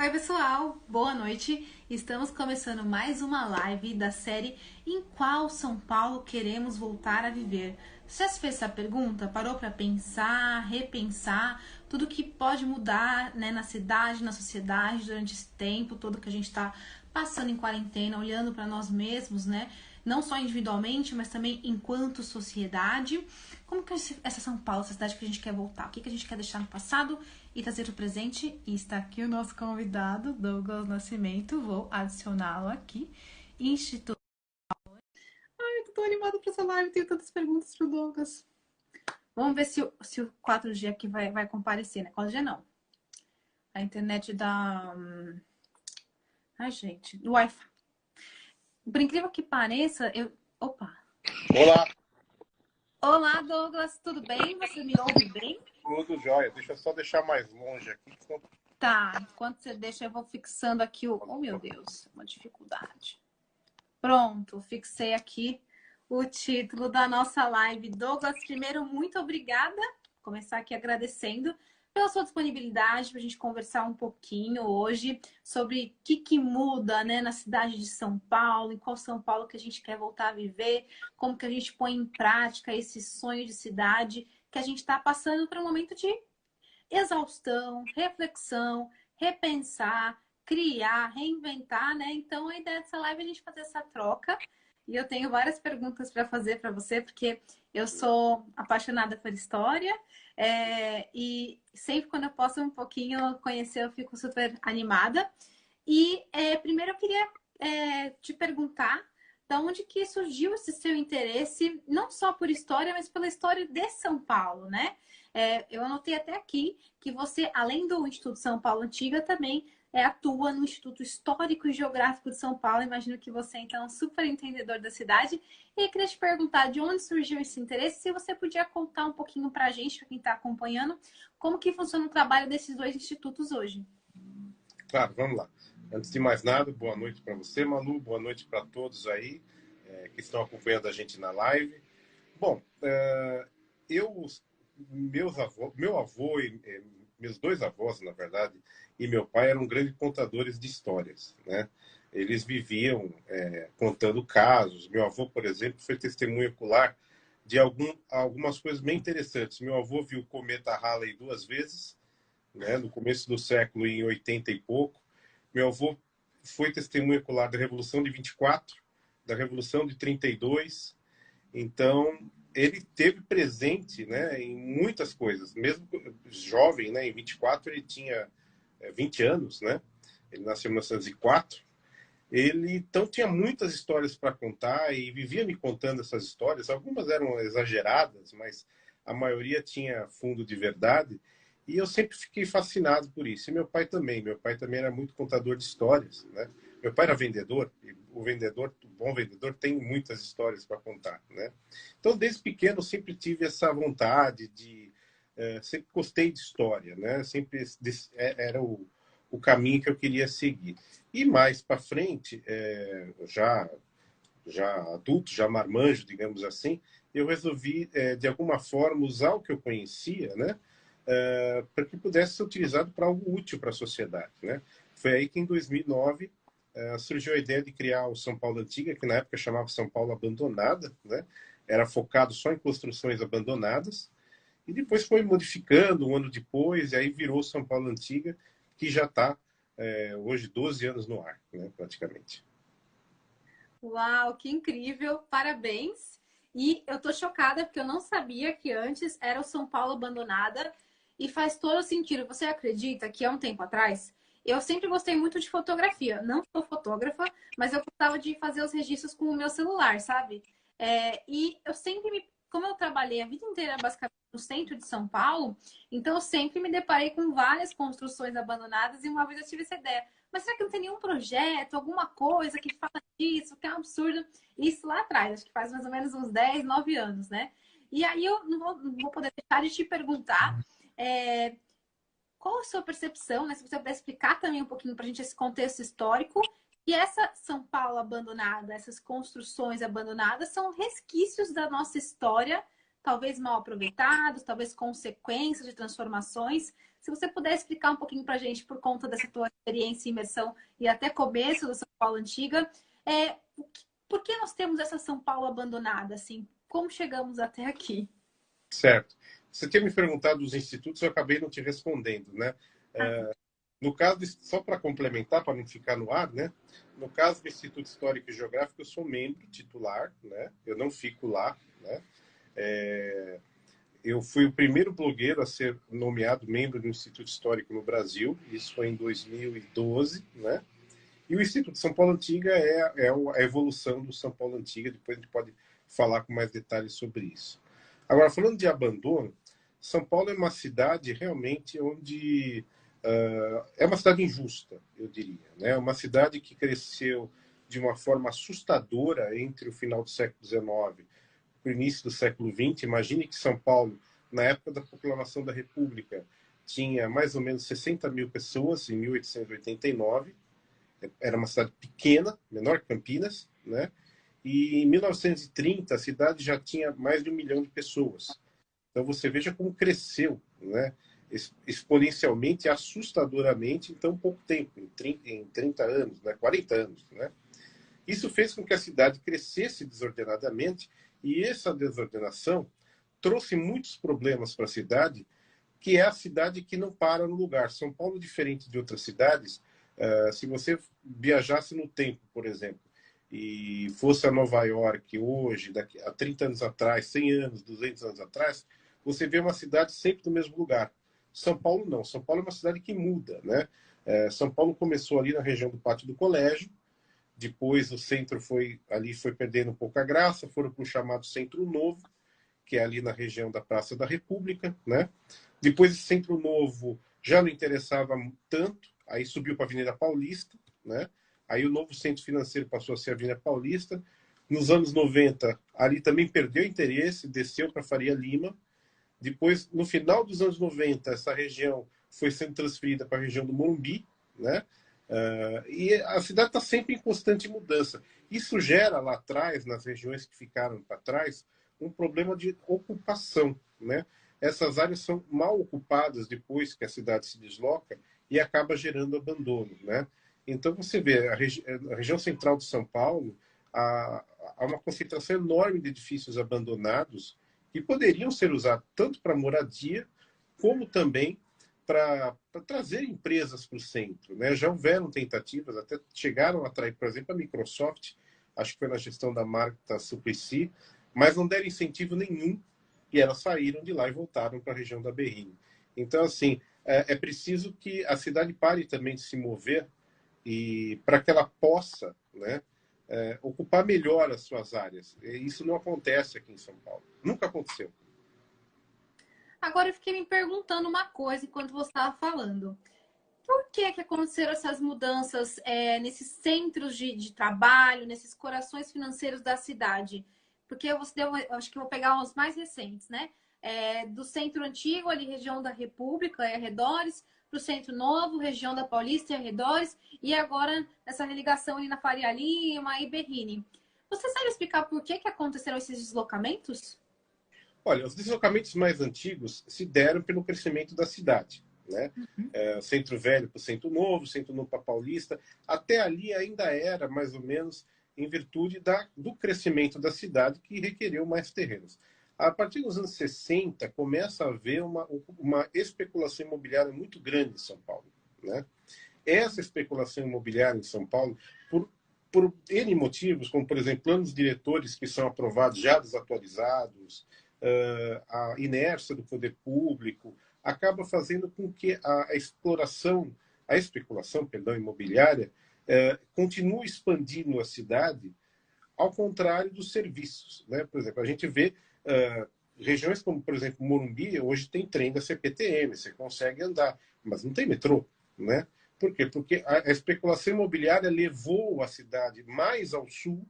Oi, pessoal, boa noite. Estamos começando mais uma live da série Em qual São Paulo queremos voltar a viver? Você já se fez essa pergunta? Parou para pensar, repensar tudo que pode mudar, né, na cidade, na sociedade durante esse tempo todo que a gente está passando em quarentena, olhando para nós mesmos, né? Não só individualmente, mas também enquanto sociedade. Como que essa São Paulo, essa cidade que a gente quer voltar? O que que a gente quer deixar no passado e trazer o presente? E está aqui o nosso convidado, Douglas Nascimento. Vou adicioná-lo aqui. Instituto. Ai, tô tão animada para essa live, tenho tantas perguntas pro Douglas. Vamos ver se o 4G aqui vai comparecer, né? 4G não. A internet da. Ai, gente, do Wi-Fi. Por incrível que pareça, eu. Opa! Olá, Olá, Douglas, tudo bem? Você me ouve bem? tudo jóia. Deixa eu só deixar mais longe aqui. Tá, enquanto você deixa, eu vou fixando aqui o. Oh, meu Deus, uma dificuldade. Pronto, fixei aqui o título da nossa live. Douglas, primeiro, muito obrigada. Vou começar aqui agradecendo pela sua disponibilidade para a gente conversar um pouquinho hoje sobre o que muda, né, na cidade de São Paulo, em qual São Paulo que a gente quer voltar a viver, como que a gente põe em prática esse sonho de cidade que a gente está passando por um momento de exaustão, reflexão, repensar, criar, reinventar, né? Então a ideia dessa live é a gente fazer essa troca. E eu tenho várias perguntas para fazer para você, porque eu sou apaixonada por história e sempre quando eu posso um pouquinho conhecer, eu fico super animada. E primeiro eu queria te perguntar da onde que surgiu esse seu interesse, não só por história, mas pela história de São Paulo, né? Eu anotei até aqui que você, além do Instituto São Paulo Antiga, também atua no Instituto Histórico e Geográfico de São Paulo. Imagino que você, então, é um super entendedor da cidade. E eu queria te perguntar de onde surgiu esse interesse, se você podia contar um pouquinho para a gente, para quem está acompanhando, como que funciona o trabalho desses dois institutos hoje. Claro, vamos lá. Antes de mais nada, boa noite para você, Malu. Boa noite para todos aí que estão acompanhando a gente na live. Bom, eu, meu avô e meus dois avós, na verdade, e meu pai eram grandes contadores de histórias, né? Eles viviam contando casos. Meu avô, por exemplo, foi testemunha ocular de algumas coisas bem interessantes. Meu avô viu o cometa Halley duas vezes, né, no começo do século, em 80 e pouco. Meu avô foi testemunha ocular da Revolução de 24, da Revolução de 32. Então, ele teve presente, né, em muitas coisas. Mesmo jovem, né, em 24, ele tinha 20 anos, né? Ele nasceu em 1904. Ele, então, tinha muitas histórias para contar e vivia me contando essas histórias. Algumas eram exageradas, mas a maioria tinha fundo de verdade. E eu sempre fiquei fascinado por isso. E meu pai também. Meu pai também era muito contador de histórias, né? Meu pai era vendedor. E o bom vendedor, tem muitas histórias para contar, né? Então, desde pequeno, eu sempre tive essa vontade de... sempre gostei de história, né? Sempre era o caminho que eu queria seguir. E mais para frente, já adulto, já marmanjo, digamos assim, eu resolvi, de alguma forma, usar o que eu conhecia, né, para que pudesse ser utilizado para algo útil para a sociedade. Né? Foi aí que, em 2009, surgiu a ideia de criar o São Paulo Antiga, que na época chamava São Paulo Abandonada, né? Era focado só em construções abandonadas, e depois foi modificando um ano depois, e aí virou São Paulo Antiga, que já está, hoje, 12 anos no ar, né, praticamente. Uau, que incrível! Parabéns! E eu tô chocada porque eu não sabia que antes era o São Paulo Abandonada e faz todo sentido. Você acredita que há um tempo atrás eu sempre gostei muito de fotografia. Não sou fotógrafa, mas eu gostava de fazer os registros com o meu celular, sabe? E eu sempre como eu trabalhei a vida inteira basicamente no centro de São Paulo, então eu sempre me deparei com várias construções abandonadas e uma vez eu tive essa ideia. Mas será que não tem nenhum projeto, alguma coisa que fala disso, que é um absurdo? Isso lá atrás, acho que faz mais ou menos uns 10, 9 anos, né? E aí eu não vou poder deixar de te perguntar qual a sua percepção, né? Se você puder explicar também um pouquinho para a gente esse contexto histórico. E essa São Paulo abandonada, essas construções abandonadas, são resquícios da nossa história talvez mal aproveitados, talvez consequências de transformações. Se você puder explicar um pouquinho para a gente, por conta dessa tua experiência em imersão e até começo da São Paulo Antiga, por que nós temos essa São Paulo abandonada? Assim, como chegamos até aqui? Certo. Você tinha me perguntado dos institutos, eu acabei não te respondendo, né? No caso, só para complementar, para não ficar no ar, né? No caso do Instituto Histórico e Geográfico, eu sou membro titular, né? Eu não fico lá, né? Eu fui o primeiro blogueiro a ser nomeado membro do Instituto Histórico no Brasil, isso foi em 2012, né? E o Instituto São Paulo Antiga é a evolução do São Paulo Antiga, depois a gente pode falar com mais detalhes sobre isso. Agora, falando de abandono, São Paulo é uma cidade realmente onde é uma cidade injusta, eu diria, né? Uma cidade que cresceu de uma forma assustadora entre o final do século XIX e o início do século XX. Imagine que São Paulo, na época da proclamação da República, tinha mais ou menos 60 mil pessoas em 1889. Era uma cidade pequena, menor que Campinas, né? E em 1930 a cidade já tinha mais de 1 milhão de pessoas. Então você veja como cresceu, né? Exponencialmente e assustadoramente em tão pouco tempo, em 30 anos, né? 40 anos, né? Isso fez com que a cidade crescesse desordenadamente, e essa desordenação trouxe muitos problemas para a cidade, que é a cidade que não para no lugar. São Paulo, diferente de outras cidades, se você viajasse no tempo, por exemplo, e fosse a Nova York hoje, há 30 anos atrás, 100 anos, 200 anos atrás, você vê uma cidade sempre no mesmo lugar. São Paulo não. São Paulo é uma cidade que muda, né? São Paulo começou ali na região do Pátio do Colégio, depois o centro foi perdendo um pouco a graça, foram para o chamado Centro Novo, que é ali na região da Praça da República, né? Depois esse Centro Novo já não interessava tanto, aí subiu para a Avenida Paulista, né? Aí o novo centro financeiro passou a ser a Avenida Paulista. Nos anos 90, ali também perdeu interesse, desceu para Faria Lima. Depois, no final dos anos 90, essa região foi sendo transferida para a região do Morumbi, né? E a cidade está sempre em constante mudança. Isso gera lá atrás, nas regiões que ficaram para trás, um problema de ocupação, né? Essas áreas são mal ocupadas depois que a cidade se desloca e acaba gerando abandono, né? Então você vê a região central de São Paulo, há uma concentração enorme de edifícios abandonados que poderiam ser usados tanto para moradia como também para trazer empresas para o centro, né? Já houveram tentativas, até chegaram a atrair, por exemplo, a Microsoft, acho que foi na gestão da Marta Suplicy, mas não deram incentivo nenhum e elas saíram de lá e voltaram para a região da Berrini. Então, assim, é preciso que a cidade pare também de se mover e para que ela possa, né, ocupar melhor as suas áreas. E isso não acontece aqui em São Paulo. Nunca aconteceu. Agora eu fiquei me perguntando uma coisa enquanto você estava falando. Por que aconteceram essas mudanças nesses centros de trabalho, nesses corações financeiros da cidade? Porque você deu, acho que eu vou pegar os mais recentes, né? Do centro antigo, ali, região da República e arredores, para o centro novo, região da Paulista e arredores, e agora essa religação ali na Faria Lima e Berrini. Você sabe explicar por que aconteceram esses deslocamentos? Olha, os deslocamentos mais antigos se deram pelo crescimento da cidade, né? Centro Velho para o Centro Novo, Centro Novo para Paulista. Até ali ainda era mais ou menos em virtude do crescimento da cidade, que requereu mais terrenos. A partir dos anos 60, começa a haver uma especulação imobiliária muito grande em São Paulo, né? Essa especulação imobiliária em São Paulo, por N motivos, como, por exemplo, planos diretores que são aprovados já desatualizados, a inércia do poder público, acaba fazendo com que a especulação, imobiliária, continue expandindo a cidade, ao contrário dos serviços, né? Por exemplo, a gente vê regiões como, por exemplo, Morumbi, hoje tem trem da CPTM, você consegue andar, mas não tem metrô, né? Por quê? Porque a especulação imobiliária levou a cidade mais ao sul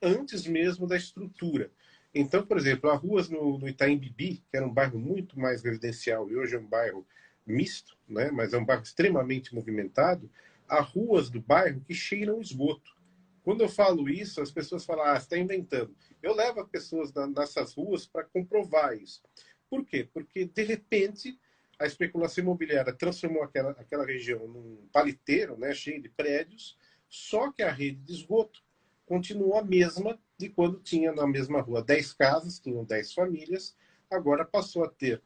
antes mesmo da estrutura. Então, por exemplo, as ruas no Itaim Bibi, que era um bairro muito mais residencial e hoje é um bairro misto, né? Mas é um bairro extremamente movimentado, há ruas do bairro que cheiram esgoto. Quando eu falo isso, as pessoas falam, ah, você está inventando. Eu levo as pessoas nessas ruas para comprovar isso. Por quê? Porque, de repente, a especulação imobiliária transformou aquela região num paliteiro, né, cheio de prédios, só que a rede de esgoto continuou a mesma de quando tinha na mesma rua 10 casas, tinham 10 famílias, agora passou a ter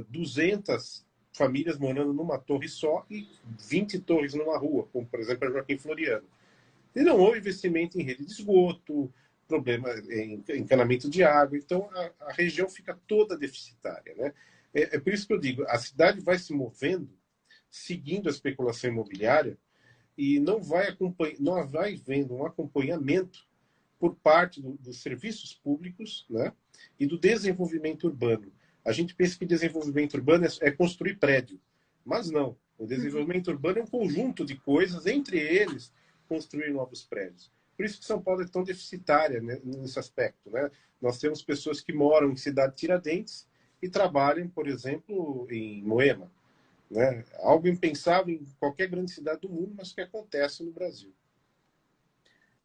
200 famílias morando numa torre só e 20 torres numa rua, como, por exemplo, a Joaquim Floriano. E não houve investimento em rede de esgoto, problema em encanamento de água, então a região fica toda deficitária, né? É por isso que eu digo, a cidade vai se movendo, seguindo a especulação imobiliária, e não vai vendo um acompanhamento por parte dos serviços públicos, né, e do desenvolvimento urbano. A gente pensa que desenvolvimento urbano é construir prédio, mas não. O desenvolvimento urbano é um conjunto de coisas, entre eles construir novos prédios. Por isso que São Paulo é tão deficitária, né, nesse aspecto, né? Nós temos pessoas que moram em cidade Tiradentes e trabalham, por exemplo, em Moema, né? Algo impensável em qualquer grande cidade do mundo, mas que acontece no Brasil.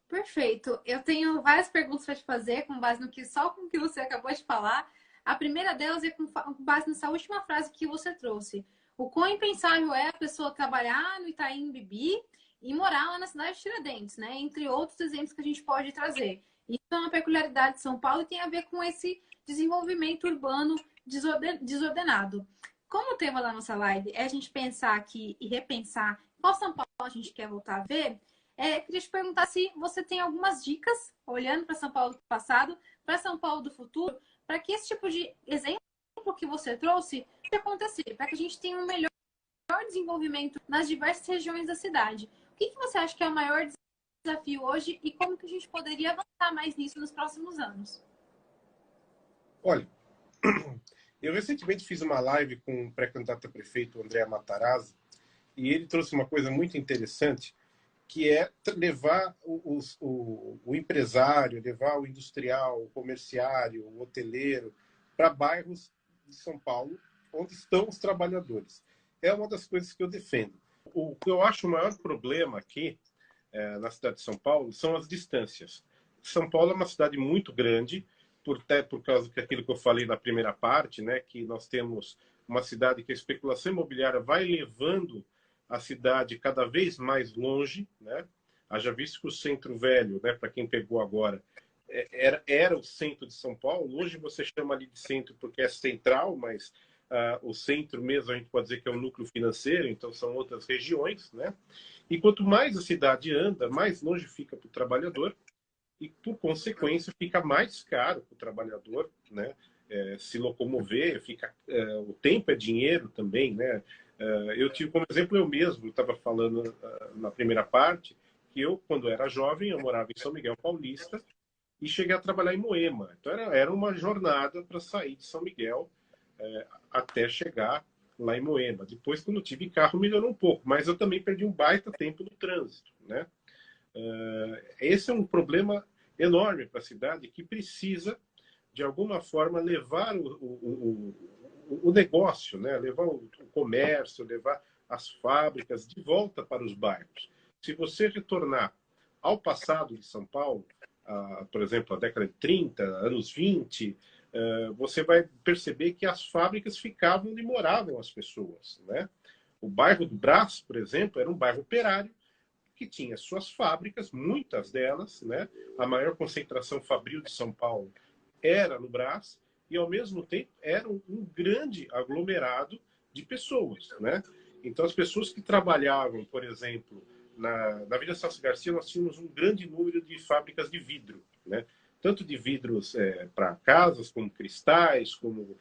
Perfeito. Eu tenho várias perguntas para te fazer com base no que só com o que você acabou de falar. A primeira delas é com base nessa última frase que você trouxe. O quão impensável é a pessoa trabalhar no Itaim Bibi e morar lá na cidade de Tiradentes, né? Entre outros exemplos que a gente pode trazer. Isso é uma peculiaridade de São Paulo e tem a ver com esse desenvolvimento urbano desordenado. Como o tema da nossa live é a gente pensar aqui e repensar qual São Paulo a gente quer voltar a ver, queria te perguntar se você tem algumas dicas, olhando para São Paulo do passado, para São Paulo do futuro, para que esse tipo de exemplo que você trouxe acontecer, para que a gente tenha um melhor desenvolvimento nas diversas regiões da cidade. O que você acha que é o maior desafio hoje e como que a gente poderia avançar mais nisso nos próximos anos? Olha, eu recentemente fiz uma live com o pré-candidato a prefeito André Matarazzi e ele trouxe uma coisa muito interessante, que é levar o empresário, levar o industrial, o comerciário, o hoteleiro para bairros de São Paulo onde estão os trabalhadores. É uma das coisas que eu defendo. O que eu acho o maior problema aqui na cidade de São Paulo são as distâncias. São Paulo é uma cidade muito grande, por causa daquilo que eu falei na primeira parte, né, que nós temos uma cidade que a especulação imobiliária vai levando a cidade cada vez mais longe, né? Haja visto que o Centro Velho, né, para quem pegou agora, era o centro de São Paulo. Hoje você chama ali de centro porque é central, mas o centro mesmo a gente pode dizer que é o núcleo financeiro, então são outras regiões, né? E quanto mais a cidade anda, mais longe fica para o trabalhador e, por consequência, fica mais caro para o trabalhador, né? Se locomover, o tempo é dinheiro também, né? Eu tive como exemplo eu mesmo, estava falando na primeira parte, que eu, quando era jovem, eu morava em São Miguel Paulista e cheguei a trabalhar em Moema. Então era uma jornada para sair de São Miguel até chegar lá em Moema. Depois, quando eu tive carro, melhorou um pouco, mas eu também perdi um baita tempo no trânsito, né? Esse é um problema enorme para a cidade que precisa, de alguma forma, levar o negócio, né? Levar o comércio, levar as fábricas de volta para os bairros. Se você retornar ao passado de São Paulo, por exemplo, a década de 30, anos 20, você vai perceber que as fábricas ficavam onde moravam as pessoas, né? O bairro do Brás, por exemplo, era um bairro operário que tinha suas fábricas, muitas delas, né? A maior concentração fabril de São Paulo era no Brás, e ao mesmo tempo era um grande aglomerado de pessoas, né? Então as pessoas que trabalhavam, por exemplo, na Vila Celso Garcia, nós tínhamos um grande número de fábricas de vidro, né? Tanto de vidros para casas, como cristais, como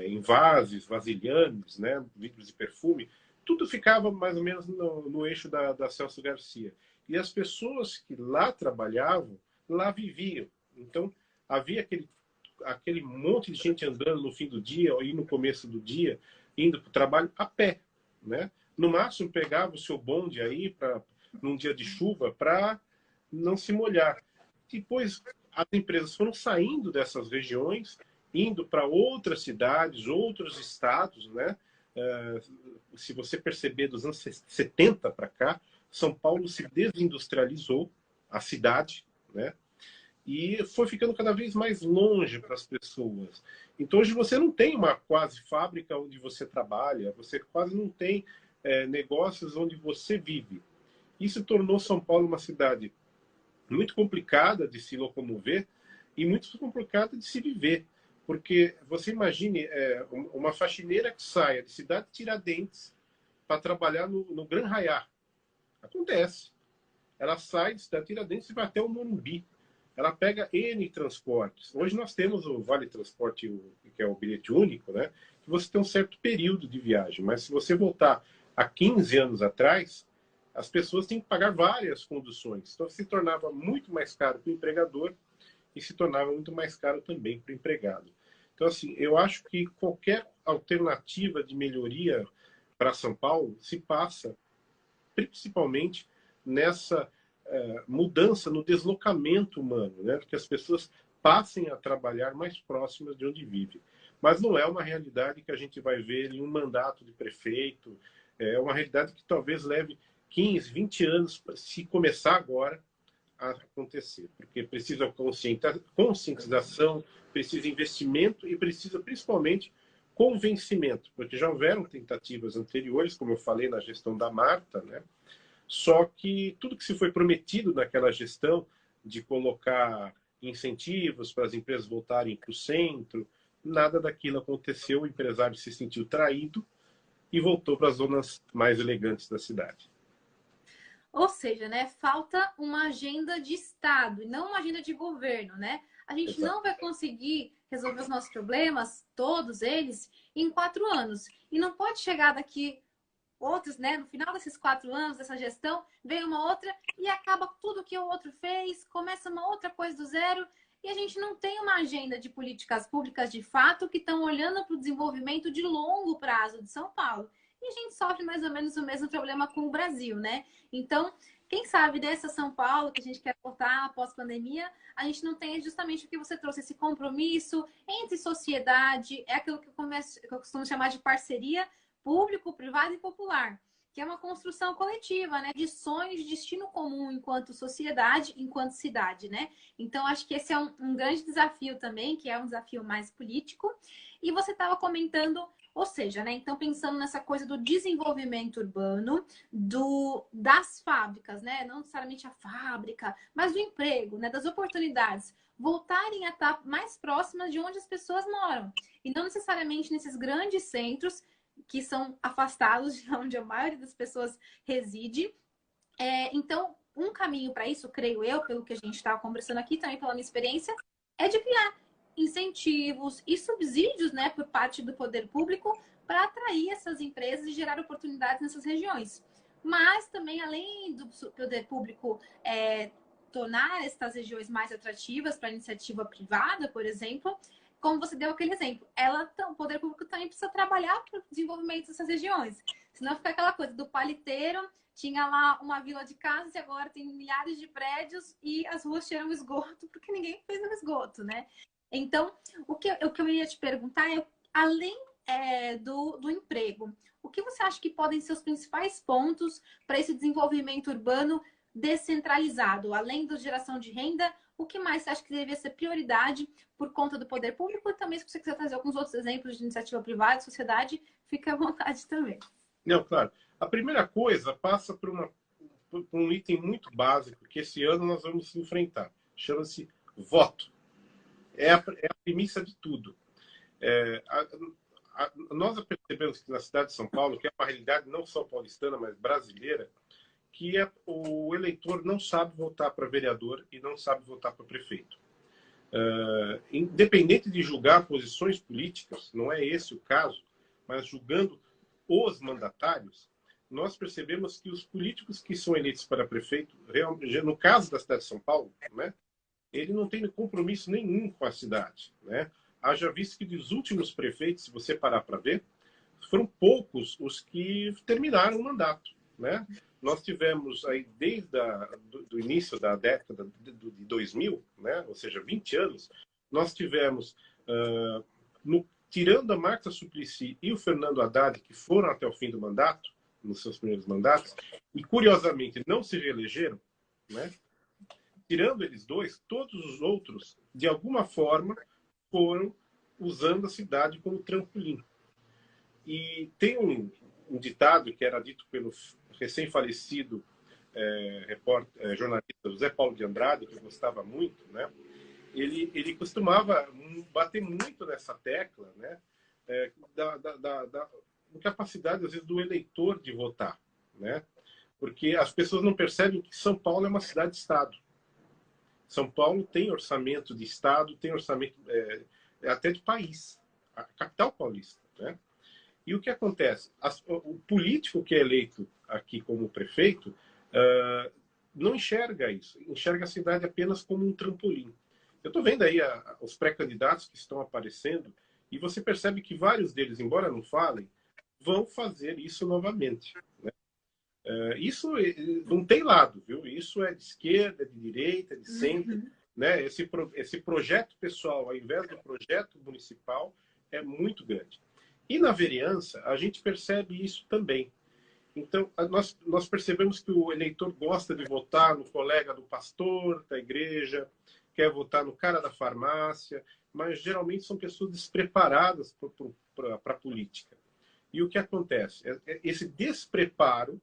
envases, vasilhames, né? Vidros de perfume. Tudo ficava mais ou menos no eixo da Celso Garcia. E as pessoas que lá trabalhavam, lá viviam. Então, havia aquele monte de gente andando no fim do dia ou no começo do dia, indo para o trabalho a pé, né? No máximo, pegava o seu bonde aí num dia de chuva para não se molhar. Depois, as empresas foram saindo dessas regiões, indo para outras cidades, outros estados, né? Se você perceber dos anos 70 para cá, São Paulo se desindustrializou, a cidade, né? E foi ficando cada vez mais longe para as pessoas. Então, hoje você não tem uma quase fábrica onde você trabalha, você quase não tem negócios onde você vive. Isso tornou São Paulo uma cidade muito complicada de se locomover e muito complicada de se viver. Porque você imagine uma faxineira que saia de Cidade Tiradentes para trabalhar no Gran Rayá. Acontece. Ela sai de Cidade Tiradentes e vai até o Morumbi. Ela pega N transportes. Hoje nós temos o Vale Transporte, que é o bilhete único, né? Que você tem um certo período de viagem. Mas se você voltar há 15 anos atrás, as pessoas têm que pagar várias conduções. Então se tornava muito mais caro para o empregador e se tornava muito mais caro também para o empregado. Então, assim, eu acho que qualquer alternativa de melhoria para São Paulo se passa principalmente nessa mudança no deslocamento humano, né? Que as pessoas passem a trabalhar mais próximas de onde vivem. Mas não é uma realidade que a gente vai ver em um mandato de prefeito, é uma realidade que talvez leve 15, 20 anos, se começar agora, a acontecer. Porque precisa conscientização, precisa investimento e precisa principalmente convencimento. Porque já houveram tentativas anteriores, como eu falei na gestão da Marta, né? Só que tudo que se foi prometido naquela gestão de colocar incentivos para as empresas voltarem para o centro, nada daquilo aconteceu, o empresário se sentiu traído e voltou para as zonas mais elegantes da cidade. Ou seja, né, falta uma agenda de Estado e não uma agenda de governo, né? A gente Exato. não vai conseguir resolver os nossos problemas, todos eles, em 4 anos. E não pode chegar daqui outros, né? No final desses 4 anos dessa gestão, vem uma outra e acaba tudo que o outro fez, começa uma outra coisa do zero e a gente não tem uma agenda de políticas públicas de fato que estão olhando para o desenvolvimento de longo prazo de São Paulo. E a gente sofre mais ou menos o mesmo problema com o Brasil, né? Então, quem sabe dessa São Paulo que a gente quer voltar após pandemia, a gente não tem justamente o que você trouxe, esse compromisso entre sociedade, é aquilo que eu costumo chamar de parceria público, privado e popular, que é uma construção coletiva, né, de sonhos, de destino comum enquanto sociedade, enquanto cidade, né? Então, acho que esse é um grande desafio também, que é um desafio mais político. E você estava comentando, ou seja, né, então pensando nessa coisa do desenvolvimento urbano, das fábricas, né, não necessariamente a fábrica, mas do emprego, né, das oportunidades, voltarem a estar mais próximas de onde as pessoas moram. E não necessariamente nesses grandes centros que são afastados de onde a maioria das pessoas reside. Então, um caminho para isso, creio eu, pelo que a gente estava conversando aqui, também pela minha experiência, é de criar incentivos e subsídios, né, por parte do poder público para atrair essas empresas e gerar oportunidades nessas regiões. Mas também, além do poder público tornar essas regiões mais atrativas para a iniciativa privada, por exemplo, como você deu aquele exemplo, o poder público também precisa trabalhar para o desenvolvimento dessas regiões. Senão fica aquela coisa do paliteiro, tinha lá uma vila de casas e agora tem milhares de prédios e as ruas cheiram esgoto porque ninguém fez o esgoto, né? Então, o que eu ia te perguntar é, além do emprego, o que você acha que podem ser os principais pontos para esse desenvolvimento urbano descentralizado? Além da geração de renda, o que mais você acha que deveria ser prioridade por conta do poder público? E também, se você quiser trazer alguns outros exemplos de iniciativa privada, sociedade, fica à vontade também. Não, claro. A primeira coisa passa por um item muito básico que esse ano nós vamos enfrentar. Chama-se voto. É a premissa de tudo. Nós percebemos que na cidade de São Paulo, que é uma realidade não só paulistana, mas brasileira, que o eleitor não sabe votar para vereador e não sabe votar para prefeito. Independente de julgar posições políticas, não é esse o caso, mas julgando os mandatários, nós percebemos que os políticos que são eleitos para prefeito, no caso da cidade de São Paulo, né, ele não tem compromisso nenhum com a cidade, né? Haja visto que dos últimos prefeitos, se você parar para ver, foram poucos os que terminaram o mandato, né? Nós tivemos aí desde do início da década de 2000, né? Ou seja, 20 anos, nós tivemos, tirando a Marta Suplicy e o Fernando Haddad, que foram até o fim do mandato, nos seus primeiros mandatos, e curiosamente não se reelegeram, né? tirando eles dois, todos os outros, de alguma forma, foram usando a cidade como trampolim. E tem um ditado que era dito pelo recém-falecido jornalista José Paulo de Andrade, que eu gostava muito, né? Ele costumava bater muito nessa tecla, né? Da incapacidade, às vezes, do eleitor de votar, né? Porque as pessoas não percebem que São Paulo é uma cidade-estado. São Paulo tem orçamento de estado, tem orçamento até de país, a capital paulista, né? E o que acontece? O político que é eleito aqui como prefeito não enxerga isso, enxerga a cidade apenas como um trampolim. Eu estou vendo aí os pré-candidatos que estão aparecendo e você percebe que vários deles, embora não falem, vão fazer isso novamente, né? Isso não tem lado, viu? Isso é de esquerda, de direita, de centro, né? Esse projeto pessoal, ao invés do projeto municipal, é muito grande. E na vereança, a gente percebe isso também. Então, nós percebemos que o eleitor gosta de votar no colega do pastor, da igreja, quer votar no cara da farmácia, mas geralmente são pessoas despreparadas para a política. E o que acontece? Esse despreparo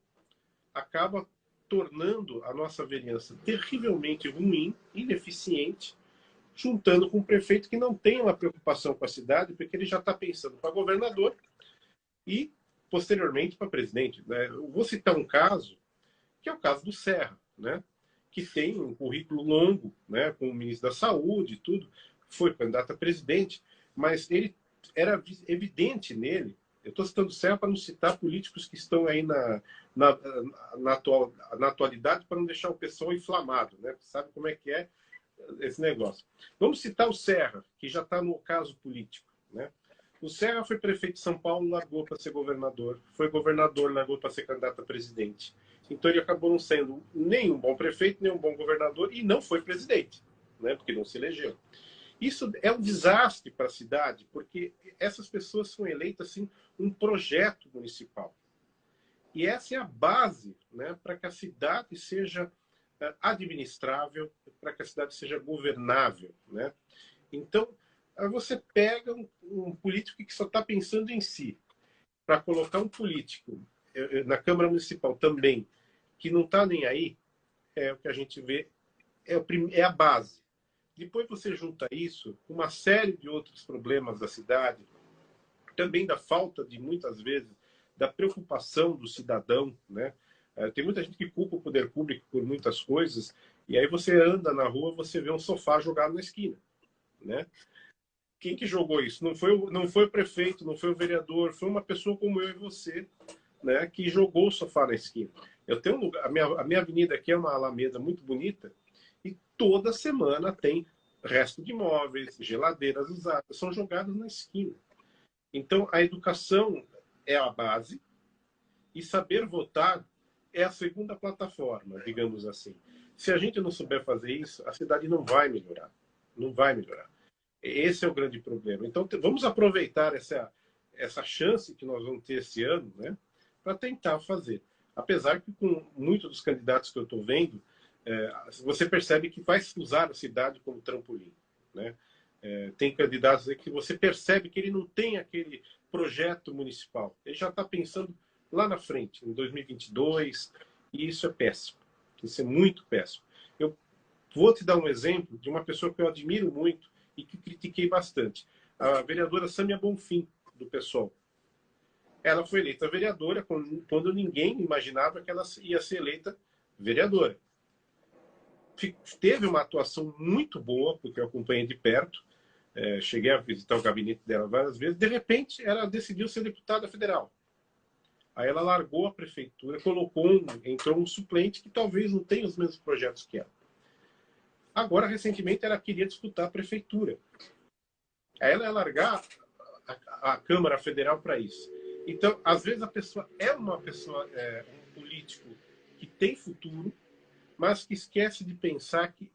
acaba tornando a nossa vereança terrivelmente ruim, ineficiente, juntando com um prefeito que não tem uma preocupação com a cidade, porque ele já está pensando para governador e, posteriormente, para presidente, né? Eu vou citar um caso, que é o caso do Serra, né? Que tem um currículo longo, né? Com o ministro da Saúde e tudo, foi candidato a presidente, mas ele era evidente nele. Eu estou citando o Serra para não citar políticos que estão aí na atualidade, para não deixar o pessoal inflamado, né? Sabe como é que é esse negócio. Vamos citar o Serra, que já está no caso político, né? O Serra foi prefeito de São Paulo, largou para ser governador. Foi governador, largou para ser candidato a presidente. Então ele acabou não sendo nem um bom prefeito, nem um bom governador, e não foi presidente, né? Porque não se elegeu. Isso é um desastre para a cidade, porque essas pessoas são eleitas assim um projeto municipal. E essa é a base, né, para que a cidade seja administrável, para que a cidade seja governável, né? Então, você pega um político que só está pensando em si, para colocar um político na Câmara Municipal também, que não está nem aí, é o que a gente vê, é a base. Depois você junta isso com uma série de outros problemas da cidade, também da falta de, muitas vezes, da preocupação do cidadão, né? Tem muita gente que culpa o poder público por muitas coisas, e aí você anda na rua, você vê um sofá jogado na esquina, né? Quem que jogou isso? Não foi o prefeito, não foi o vereador, foi uma pessoa como eu e você, né, que jogou o sofá na esquina. Eu tenho um lugar, a minha avenida aqui é uma alameda muito bonita, e toda semana tem resto de móveis, geladeiras usadas, são jogadas na esquina. Então, a educação é a base e saber votar é a segunda plataforma, digamos assim. Se a gente não souber fazer isso, a cidade não vai melhorar. Não vai melhorar. Esse é o grande problema. Então, vamos aproveitar essa chance que nós vamos ter esse ano, né, para tentar fazer. Apesar que, com muitos dos candidatos que eu estou vendo, você percebe que vai usar a cidade como trampolim, né? Tem candidatos aí que você percebe que ele não tem aquele projeto municipal. Ele já está pensando lá na frente, em 2022, e isso é péssimo. Isso é muito péssimo. Eu vou te dar um exemplo de uma pessoa que eu admiro muito e que critiquei bastante. A vereadora Sâmia Bonfim, do PSOL. Ela foi eleita vereadora quando ninguém imaginava que ela ia ser eleita vereadora. Teve uma atuação muito boa, porque eu acompanhei de perto, cheguei a visitar o gabinete dela várias vezes. De repente, ela decidiu ser deputada federal. Aí ela largou a prefeitura, entrou um suplente que talvez não tenha os mesmos projetos que ela. Agora, recentemente, ela queria disputar a prefeitura. Aí ela ia largar a Câmara Federal para isso. Então, às vezes, a pessoa é um político que tem futuro, mas que esquece de pensar que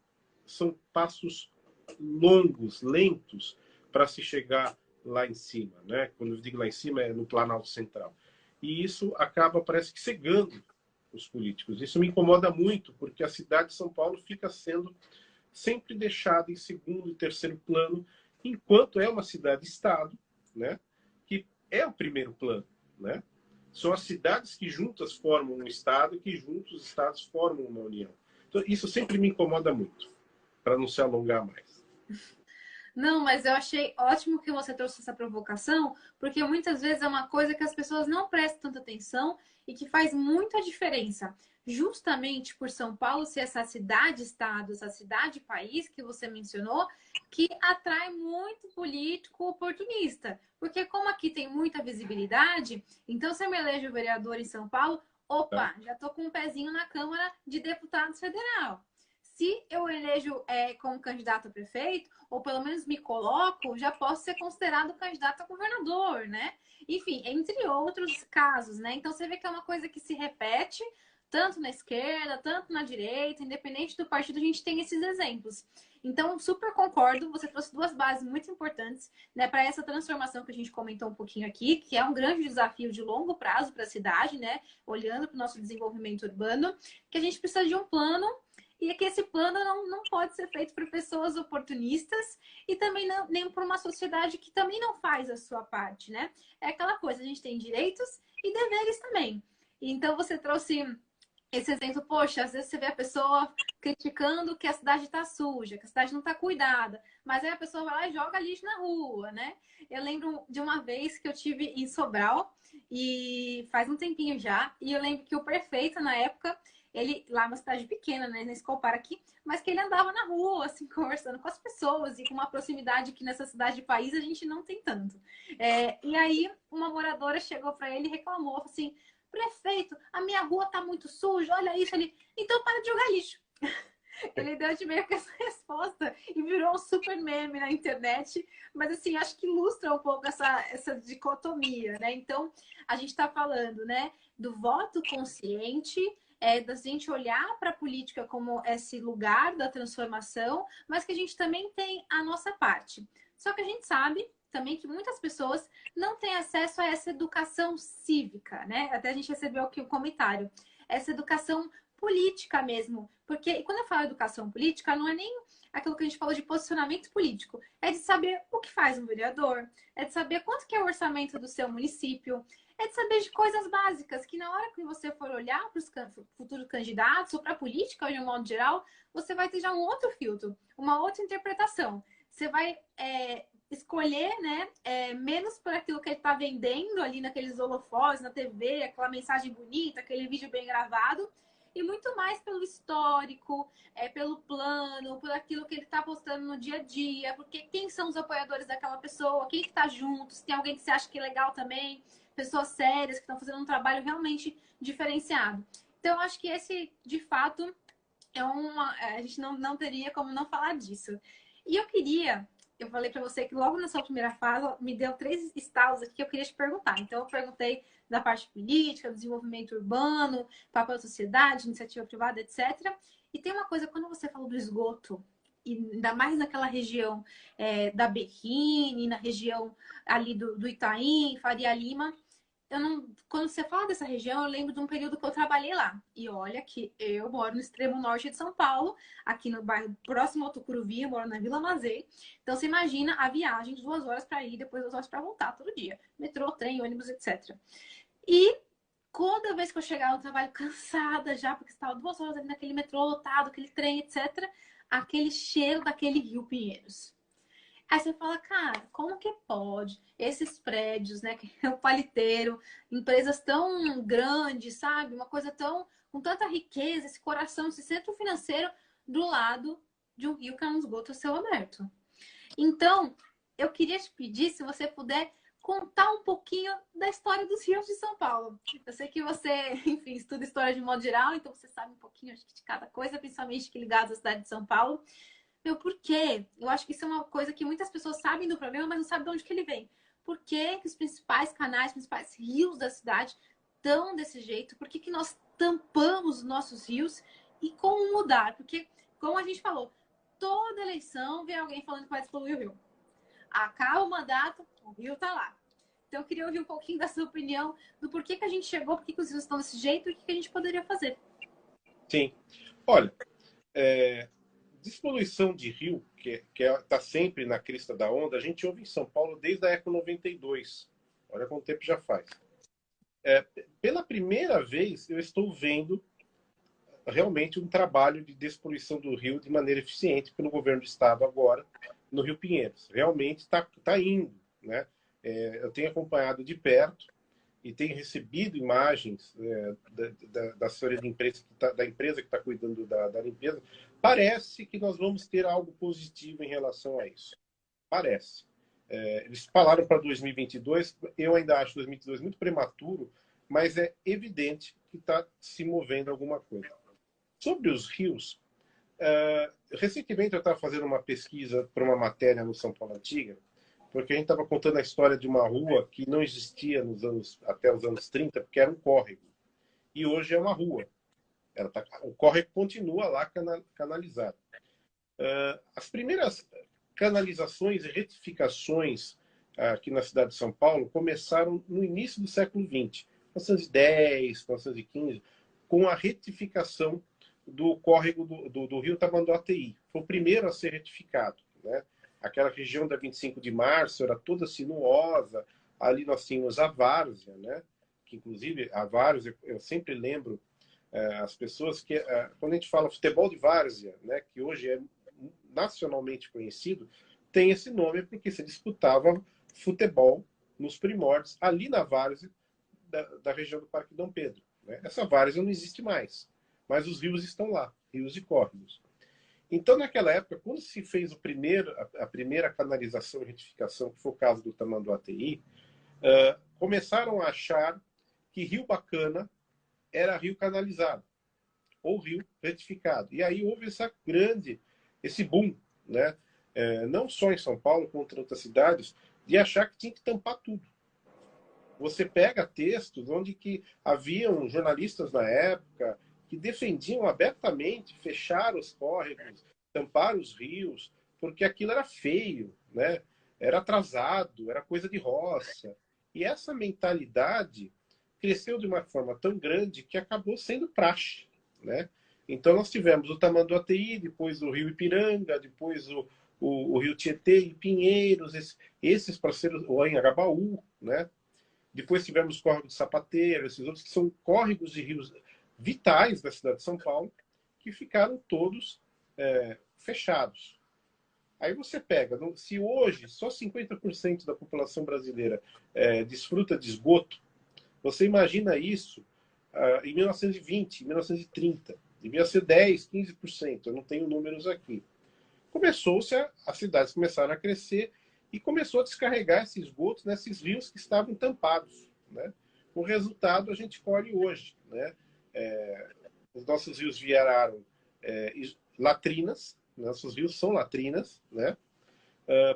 são passos longos, lentos, para se chegar lá em cima, né? Quando eu digo lá em cima, é no Planalto Central. E isso acaba, parece que, cegando os políticos. Isso me incomoda muito, porque a cidade de São Paulo fica sendo sempre deixada em segundo e terceiro plano, enquanto é uma cidade-estado, né, que é o primeiro plano, né? São as cidades que juntas formam um estado e que juntos os estados formam uma união. Então, isso sempre me incomoda muito, para não se alongar mais. Não, mas eu achei ótimo que você trouxe essa provocação, porque muitas vezes é uma coisa que as pessoas não prestam tanta atenção e que faz muita diferença. Justamente por São Paulo ser essa cidade-estado, essa cidade-país que você mencionou, que atrai muito político oportunista. Porque como aqui tem muita visibilidade, então se eu me elejo vereador em São Paulo, opa, já estou com um pezinho na Câmara de Deputados Federal. Se eu elejo como candidato a prefeito, ou pelo menos me coloco, já posso ser considerado candidato a governador, né? Enfim, entre outros casos, né? Então você vê que é uma coisa que se repete, tanto na esquerda, tanto na direita, independente do partido, a gente tem esses exemplos. Então, super concordo, você trouxe duas bases muito importantes, né, para essa transformação que a gente comentou um pouquinho aqui, que é um grande desafio de longo prazo para a cidade, né? Olhando para o nosso desenvolvimento urbano, que a gente precisa de um plano e é que esse plano não pode ser feito por pessoas oportunistas e também não, nem por uma sociedade que também não faz a sua parte, né? É aquela coisa, a gente tem direitos e deveres também. Então, você trouxe esse exemplo, poxa, às vezes você vê a pessoa criticando que a cidade está suja, que a cidade não está cuidada, mas aí a pessoa vai lá e joga lixo na rua, né? Eu lembro de uma vez que eu tive em Sobral, e faz um tempinho já, e eu lembro que o prefeito, na época, ele, lá é uma cidade pequena, né, nem se compara aqui, mas que ele andava na rua, assim, conversando com as pessoas e com uma proximidade que nessa cidade de país a gente não tem tanto. E aí, uma moradora chegou para ele e reclamou, assim, prefeito, a minha rua tá muito suja, olha isso ali. Então para de jogar lixo. Ele deu de meio com essa resposta e virou um super meme na internet. Mas assim, acho que ilustra um pouco essa dicotomia, né? Então, a gente está falando, né, do voto consciente, da gente olhar para a política como esse lugar da transformação, mas que a gente também tem a nossa parte. Só que a gente sabe também que muitas pessoas não têm acesso a essa educação cívica, né? Até a gente recebeu aqui um comentário. Essa educação política mesmo. Porque quando eu falo educação política, não é nem aquilo que a gente falou de posicionamento político. É de saber o que faz um vereador, é de saber quanto que é o orçamento do seu município, é de saber de coisas básicas, que na hora que você for olhar para os futuros candidatos ou para a política, de um modo geral, você vai ter já um outro filtro, uma outra interpretação. Você vai escolher, né, menos por aquilo que ele está vendendo ali naqueles holofotes, na TV, aquela mensagem bonita, aquele vídeo bem gravado, e muito mais pelo histórico, pelo plano, por aquilo que ele está postando no dia a dia, porque quem são os apoiadores daquela pessoa, quem que está junto, se tem alguém que você acha que é legal também, pessoas sérias que estão fazendo um trabalho realmente diferenciado. Então, eu acho que esse, de fato, a gente não teria como não falar disso. E eu falei para você que logo na sua primeira fala me deu 3 estalos aqui que eu queria te perguntar. Então, eu perguntei da parte política, do desenvolvimento urbano, papel da sociedade, iniciativa privada, etc. E tem uma coisa, quando você falou do esgoto, e ainda mais naquela região da Berrini, na região ali do Itaim, Faria Lima, quando você fala dessa região, eu lembro de um período que eu trabalhei lá. E olha que eu moro no extremo norte de São Paulo, aqui no bairro próximo ao Tucuruvi, eu moro na Vila Mazei. Então você imagina a viagem de 2 horas para ir, depois 2 horas para voltar todo dia. Metrô, trem, ônibus, etc. E toda vez que eu chegava no trabalho cansada já, porque estava 2 horas ali naquele metrô lotado, aquele trem, etc., aquele cheiro daquele Rio Pinheiros. Aí você fala, cara, como que pode? Esses prédios, né? Que é o paliteiro, empresas tão grandes, sabe? Uma coisa tão, com tanta riqueza, esse coração, esse centro financeiro do lado de um rio que é um esgoto a céu aberto. Então, eu queria te pedir, se você puder, contar um pouquinho da história dos rios de São Paulo. Eu sei que você, enfim, estuda história de modo geral, então você sabe um pouquinho, acho que de cada coisa, principalmente que ligado à cidade de São Paulo. Meu, por quê? Eu acho que isso é uma coisa que muitas pessoas sabem do problema, mas não sabem de onde que ele vem. Por que que os principais canais, os principais rios da cidade estão desse jeito? Por que que nós tampamos os nossos rios? E como mudar? Porque, como a gente falou, toda eleição vem alguém falando que vai despoluir o rio. Acaba o mandato, o rio tá lá. Então eu queria ouvir um pouquinho da sua opinião do porquê que a gente chegou, por que os rios estão desse jeito e o que a gente poderia fazer. Sim. Olha, despoluição de rio, que está sempre na crista da onda, a gente ouve em São Paulo desde a Eco 92. Olha quanto tempo já faz. Pela primeira vez, eu estou vendo realmente um trabalho de despoluição do rio de maneira eficiente pelo governo do estado agora, no Rio Pinheiros. Realmente está indo, né? Eu tenho acompanhado de perto e tenho recebido imagens da assessoria de imprensa, da empresa que está cuidando da limpeza. Parece que nós vamos ter algo positivo em relação a isso. Parece. Eles falaram para 2022, eu ainda acho 2022 muito prematuro, mas é evidente que está se movendo alguma coisa. Sobre os rios, recentemente eu estava fazendo uma pesquisa para uma matéria no São Paulo Antiga, porque a gente estava contando a história de uma rua que não existia até os anos 30, porque era um córrego. E hoje é uma rua. O córrego continua lá canalizado. As primeiras canalizações e retificações aqui na cidade de São Paulo começaram no início do século XX, 1910, 1915, com a retificação do córrego do rio Tamanduateí. Foi o primeiro a ser retificado, né? Aquela região da 25 de março era toda sinuosa, ali nós tínhamos a várzea, né? Que inclusive a várzea, eu sempre lembro as pessoas que, quando a gente fala futebol de várzea, né? Que hoje é nacionalmente conhecido, tem esse nome porque se disputava futebol nos primórdios, ali na várzea da região do Parque Dom Pedro, né? Essa várzea não existe mais, mas os rios estão lá, rios e córregos. Então, naquela época, quando se fez a primeira canalização e retificação, que foi o caso do Tamanduateí, começaram a achar que Rio Bacana era rio canalizado, ou rio retificado. E aí houve esse boom, né? Não só em São Paulo, como em outras cidades, de achar que tinha que tampar tudo. Você pega textos onde que haviam jornalistas na época que defendiam abertamente fechar os córregos, tampar os rios, porque aquilo era feio, né? Era atrasado, era coisa de roça. E essa mentalidade cresceu de uma forma tão grande que acabou sendo praxe, né? Então nós tivemos o Tamanduateí, depois o Rio Ipiranga, depois o Rio Tietê e Pinheiros, esses parceiros, o Anhangabaú, né? Depois tivemos os córregos de Sapateiro, esses outros que são córregos de rios vitais da cidade de São Paulo, que ficaram todos fechados. Aí você pega, se hoje só 50% da população brasileira desfruta de esgoto, você imagina isso em 1920, 1930. Devia ser 10, 15%, eu não tenho números aqui. Começou-se, as cidades começaram a crescer e começou a descarregar esses esgotos nesses rios que estavam tampados, né? O resultado a gente colhe hoje, né? Os nossos rios viraram latrinas, nossos rios são latrinas, né?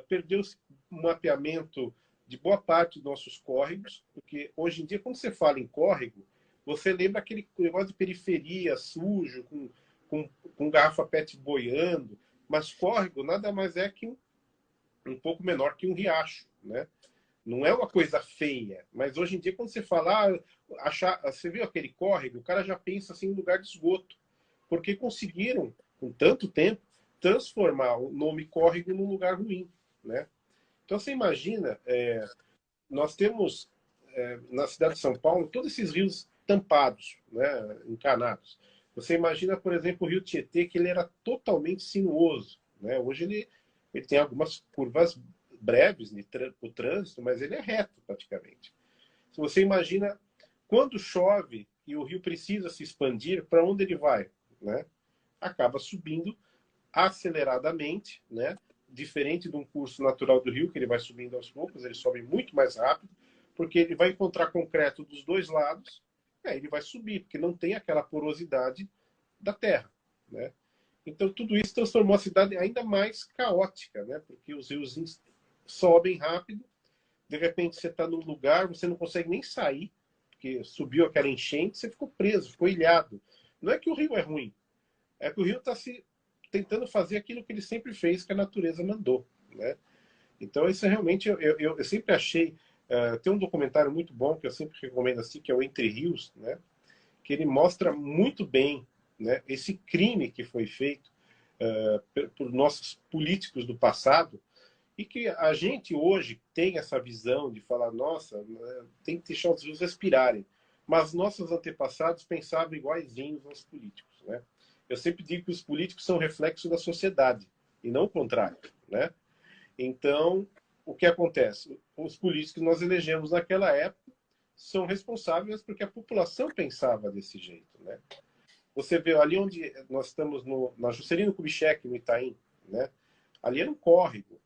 Perdeu-se o mapeamento de boa parte dos nossos córregos, porque hoje em dia, quando você fala em córrego, você lembra aquele negócio de periferia sujo, com garrafa PET boiando, mas córrego nada mais é que um pouco menor que um riacho, né? Não é uma coisa feia, mas hoje em dia, quando você fala, você viu aquele córrego, o cara já pensa assim em lugar de esgoto, porque conseguiram, com tanto tempo, transformar o nome córrego num lugar ruim, né? Então você imagina, nós temos na cidade de São Paulo todos esses rios tampados, né, encanados. Você imagina, por exemplo, o Rio Tietê, que ele era totalmente sinuoso, né? Hoje ele tem algumas curvas breves para o trânsito, mas ele é reto praticamente. Se você imagina quando chove e o rio precisa se expandir, para onde ele vai, né? Acaba subindo aceleradamente, né? Diferente de um curso natural do rio, que ele vai subindo aos poucos, ele sobe muito mais rápido, porque ele vai encontrar concreto dos dois lados, aí ele vai subir, porque não tem aquela porosidade da terra, né? Então tudo isso transformou a cidade ainda mais caótica, né? Porque os rios sobem rápido, de repente você está num lugar, você não consegue nem sair, porque subiu aquela enchente, você ficou preso, ficou ilhado. Não é que o rio é ruim, é que o rio está se tentando fazer aquilo que ele sempre fez, que a natureza mandou, né? Então isso realmente eu sempre achei Tem um documentário muito bom que eu sempre recomendo assim, que é o Entre Rios, né? Que ele mostra muito bem, né, esse crime que foi feito por nossos políticos do passado e que a gente hoje tem essa visão de falar, nossa, tem que deixar os rios respirarem. Mas nossos antepassados pensavam iguaizinhos aos políticos, né? Eu sempre digo que os políticos são reflexo da sociedade e não o contrário, né? Então, o que acontece? Os políticos que nós elegemos naquela época são responsáveis porque a população pensava desse jeito, né? Você vê ali onde nós estamos na Juscelino Kubitschek, no Itaim, né? Ali era um córrego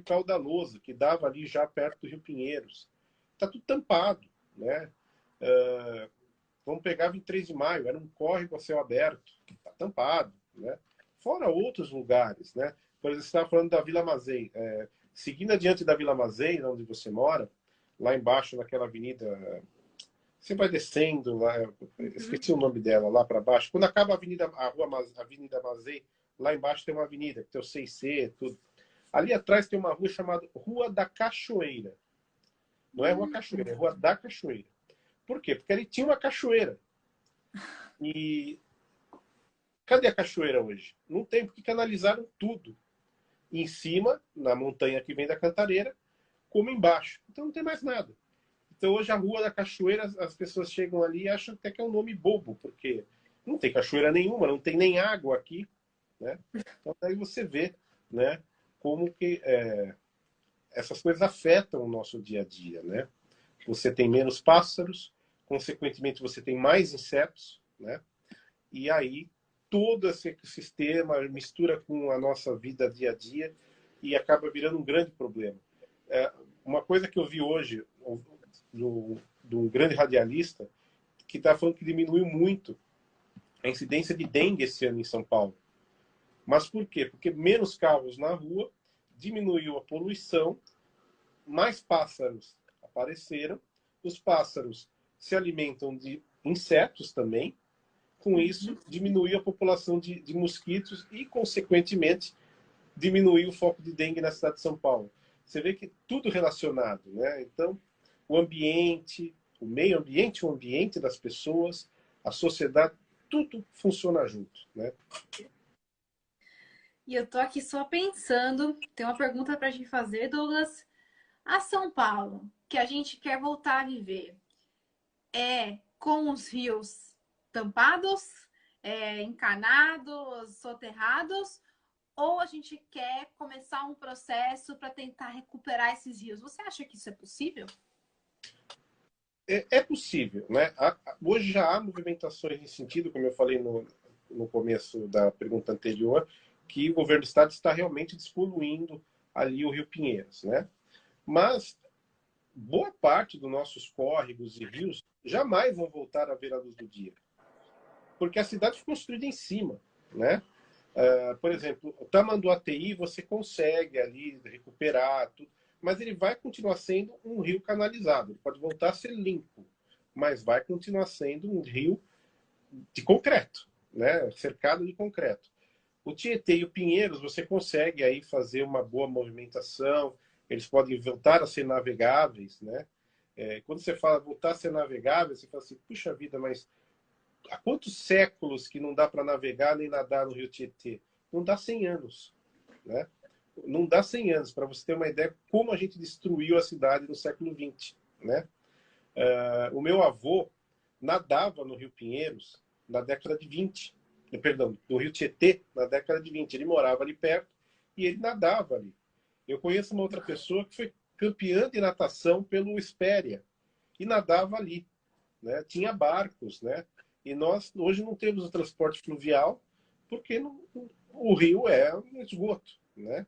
caudaloso que dava ali já perto do Rio Pinheiros. Está tudo tampado, né? Vamos pegar 23 de maio, era um córrego a céu aberto, está tampado, né? Fora outros lugares, né? Por exemplo, você estava falando da Vila Mazei. Seguindo adiante da Vila Mazei, onde você mora, lá embaixo, naquela avenida, você vai descendo lá, esqueci o nome dela, lá para baixo. Quando acaba a Avenida Mazei, lá embaixo tem uma avenida, que tem o 6C, tudo. Ali atrás tem uma rua chamada Rua da Cachoeira. Não é Rua Cachoeira, é Rua da Cachoeira. Por quê? Porque ali tinha uma cachoeira. E cadê a cachoeira hoje? Não tem, porque canalizaram tudo. Em cima, na montanha que vem da Cantareira, como embaixo. Então não tem mais nada. Então hoje a Rua da Cachoeira, as pessoas chegam ali e acham até que é um nome bobo, porque não tem cachoeira nenhuma, não tem nem água aqui, né? Então aí você vê, né, como que essas coisas afetam o nosso dia a dia, né? Você tem menos pássaros, consequentemente você tem mais insetos, né? E aí todo esse ecossistema mistura com a nossa vida dia a dia e acaba virando um grande problema. Uma coisa que eu vi hoje de um grande radialista que está falando que diminuiu muito a incidência de dengue esse ano em São Paulo. Mas por quê? Porque menos carros na rua, diminuiu a poluição, mais pássaros apareceram, os pássaros se alimentam de insetos também, com isso diminuiu a população de mosquitos e, consequentemente, diminuiu o foco de dengue na cidade de São Paulo. Você vê que tudo relacionado, né? Então, o ambiente, o meio ambiente, o ambiente das pessoas, a sociedade, tudo funciona junto, né? E eu tô aqui só pensando, tem uma pergunta para te fazer, Douglas. A São Paulo, que a gente quer voltar a viver, é com os rios tampados, encanados, soterrados, ou a gente quer começar um processo para tentar recuperar esses rios? Você acha que isso é possível? É possível, né? Hoje já há movimentações nesse sentido, como eu falei no começo da pergunta anterior, que o governo do estado está realmente despoluindo ali o Rio Pinheiros, né? Mas boa parte dos nossos córregos e rios jamais vão voltar a ver a luz do dia, porque a cidade foi construída em cima, né? Por exemplo, o Tamanduateí você consegue ali recuperar tudo, mas ele vai continuar sendo um rio canalizado. Ele pode voltar a ser limpo, mas vai continuar sendo um rio de concreto, né? Cercado de concreto. O Tietê e o Pinheiros você consegue aí fazer uma boa movimentação, eles podem voltar a ser navegáveis, né? Quando você fala voltar a ser navegável, você fala assim, puxa vida, mas há quantos séculos que não dá para navegar nem nadar no Rio Tietê? Não dá 100 anos, né? Não dá 100 anos, para você ter uma ideia como a gente destruiu a cidade no século XX, né? O meu avô nadava no Rio Pinheiros na década de 20, perdão, no Rio Tietê na década de 20. Ele morava ali perto e ele nadava ali. Eu conheço uma outra pessoa que foi campeã de natação pelo Espéria e nadava ali, né? Tinha barcos, né? E nós hoje não temos o transporte fluvial porque o rio é um esgoto, né?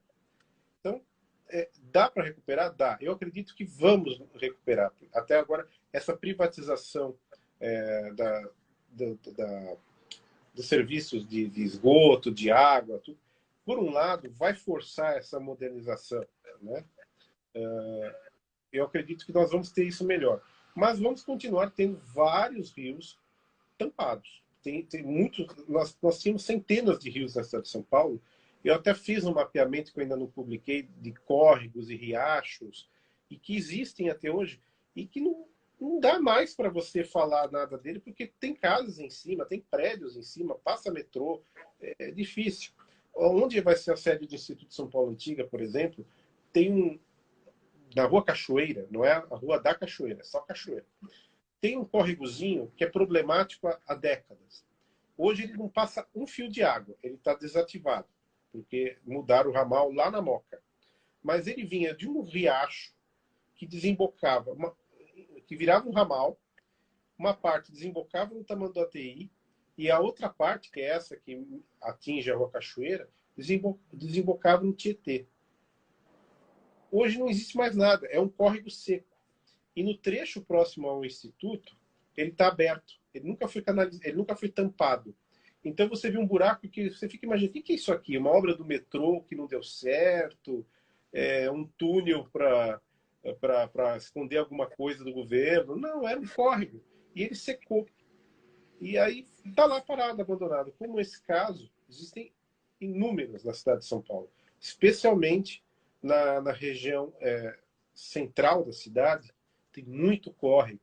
Então, dá para recuperar? Dá. Eu acredito que vamos recuperar. Até agora, essa privatização dos serviços de esgoto, de água, tudo, por um lado, vai forçar essa modernização, né? Eu acredito que nós vamos ter isso melhor. Mas vamos continuar tendo vários rios tampados. Tem muitos. Nós tínhamos centenas de rios na cidade de São Paulo. Eu até fiz um mapeamento que eu ainda não publiquei de córregos e riachos e que existem até hoje, e que não dá mais para você falar nada dele, porque tem casas em cima, tem prédios em cima, passa metrô, é difícil. Onde vai ser a sede do Instituto de São Paulo Antiga, por exemplo, tem na Rua Cachoeira, não é a Rua da Cachoeira, é só Cachoeira. Tem um córregozinho que é problemático há décadas. Hoje ele não passa um fio de água, ele está desativado, porque mudaram o ramal lá na Moca. Mas ele vinha de um riacho que desembocava, que virava um ramal, uma parte desembocava no Tamanduateí, e a outra parte, que é essa que atinge a Rua Cachoeira, desembocava no Tietê. Hoje não existe mais nada, é um córrego seco. E no trecho próximo ao Instituto, ele está aberto. Ele nunca foi canalizado, ele nunca foi tampado. Então você vê um buraco que você fica imaginando, o que é isso aqui? Uma obra do metrô que não deu certo? Um túnel para esconder alguma coisa do governo? Não, era um córrego. E ele secou. E aí está lá parado, abandonado. Como esse caso, existem inúmeros na cidade de São Paulo. Especialmente na região central da cidade, tem muito córrego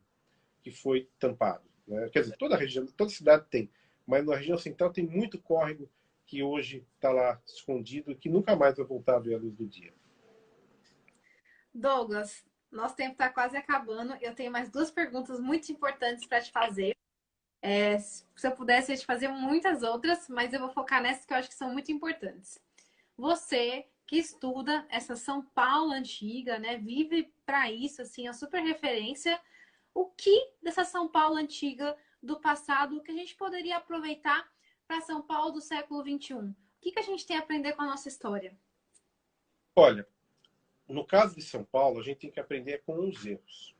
que foi tampado, né? Quer dizer, toda a região, toda a cidade tem, mas na região central tem muito córrego que hoje está lá escondido e que nunca mais vai voltar a ver a luz do dia. Douglas, nosso tempo está quase acabando. Eu tenho mais duas perguntas muito importantes para te fazer. Se eu pudesse, eu ia te fazer muitas outras, mas eu vou focar nessas que eu acho que são muito importantes. Você que estuda essa São Paulo antiga, né? Vive para isso, assim, a super referência. O que dessa São Paulo antiga do passado que a gente poderia aproveitar para São Paulo do século XXI? O que a gente tem a aprender com a nossa história? Olha, no caso de São Paulo, a gente tem que aprender com os erros.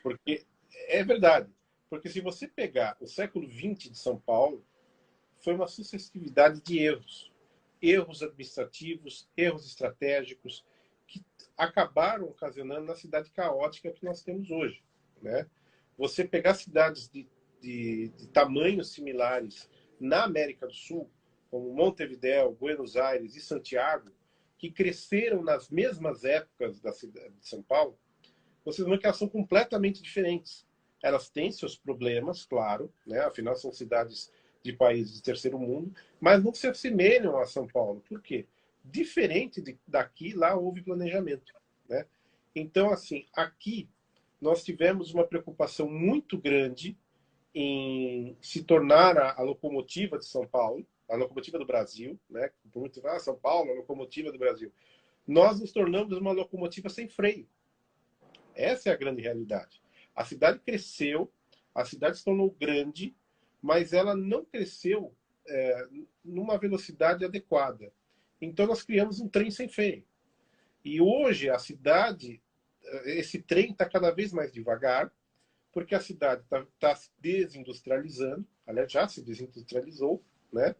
Porque é verdade. Porque se você pegar o século XX de São Paulo, foi uma sucessividade de erros. Erros administrativos, erros estratégicos, que acabaram ocasionando na cidade caótica que nós temos hoje, né? Você pegar cidades de tamanhos similares na América do Sul, como Montevidéu, Buenos Aires e Santiago, que cresceram nas mesmas épocas da cidade de São Paulo, vocês vão ver que elas são completamente diferentes. Elas têm seus problemas, claro, né? Afinal são cidades de países de terceiro mundo, mas não se assemelham a São Paulo. Por quê? Diferente daqui, lá houve planejamento, né? Então, assim, aqui nós tivemos uma preocupação muito grande em se tornar a locomotiva de São Paulo, a locomotiva do Brasil, né? Por muito São Paulo, a locomotiva do Brasil. Nós nos tornamos uma locomotiva sem freio. Essa é a grande realidade. A cidade cresceu, a cidade se tornou grande, mas ela não cresceu numa velocidade adequada. Então nós criamos um trem sem freio. E hoje a cidade, esse trem está cada vez mais devagar, porque a cidade está se desindustrializando, aliás, já se desindustrializou, né?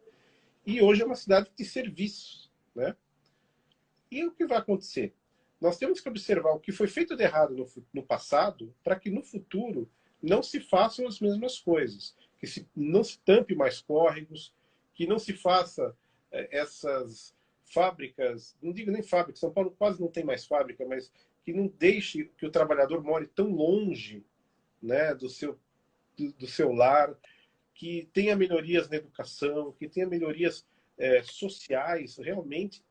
E hoje é uma cidade de serviços, né? E o que vai acontecer? Nós temos que observar o que foi feito de errado no passado, para que no futuro não se façam as mesmas coisas, que não se tampe mais córregos, que não se faça essas fábricas, não digo nem fábrica, São Paulo quase não tem mais fábrica, mas que não deixe que o trabalhador more tão longe, né, do seu lar, que tenha melhorias na educação, que tenha melhorias sociais realmente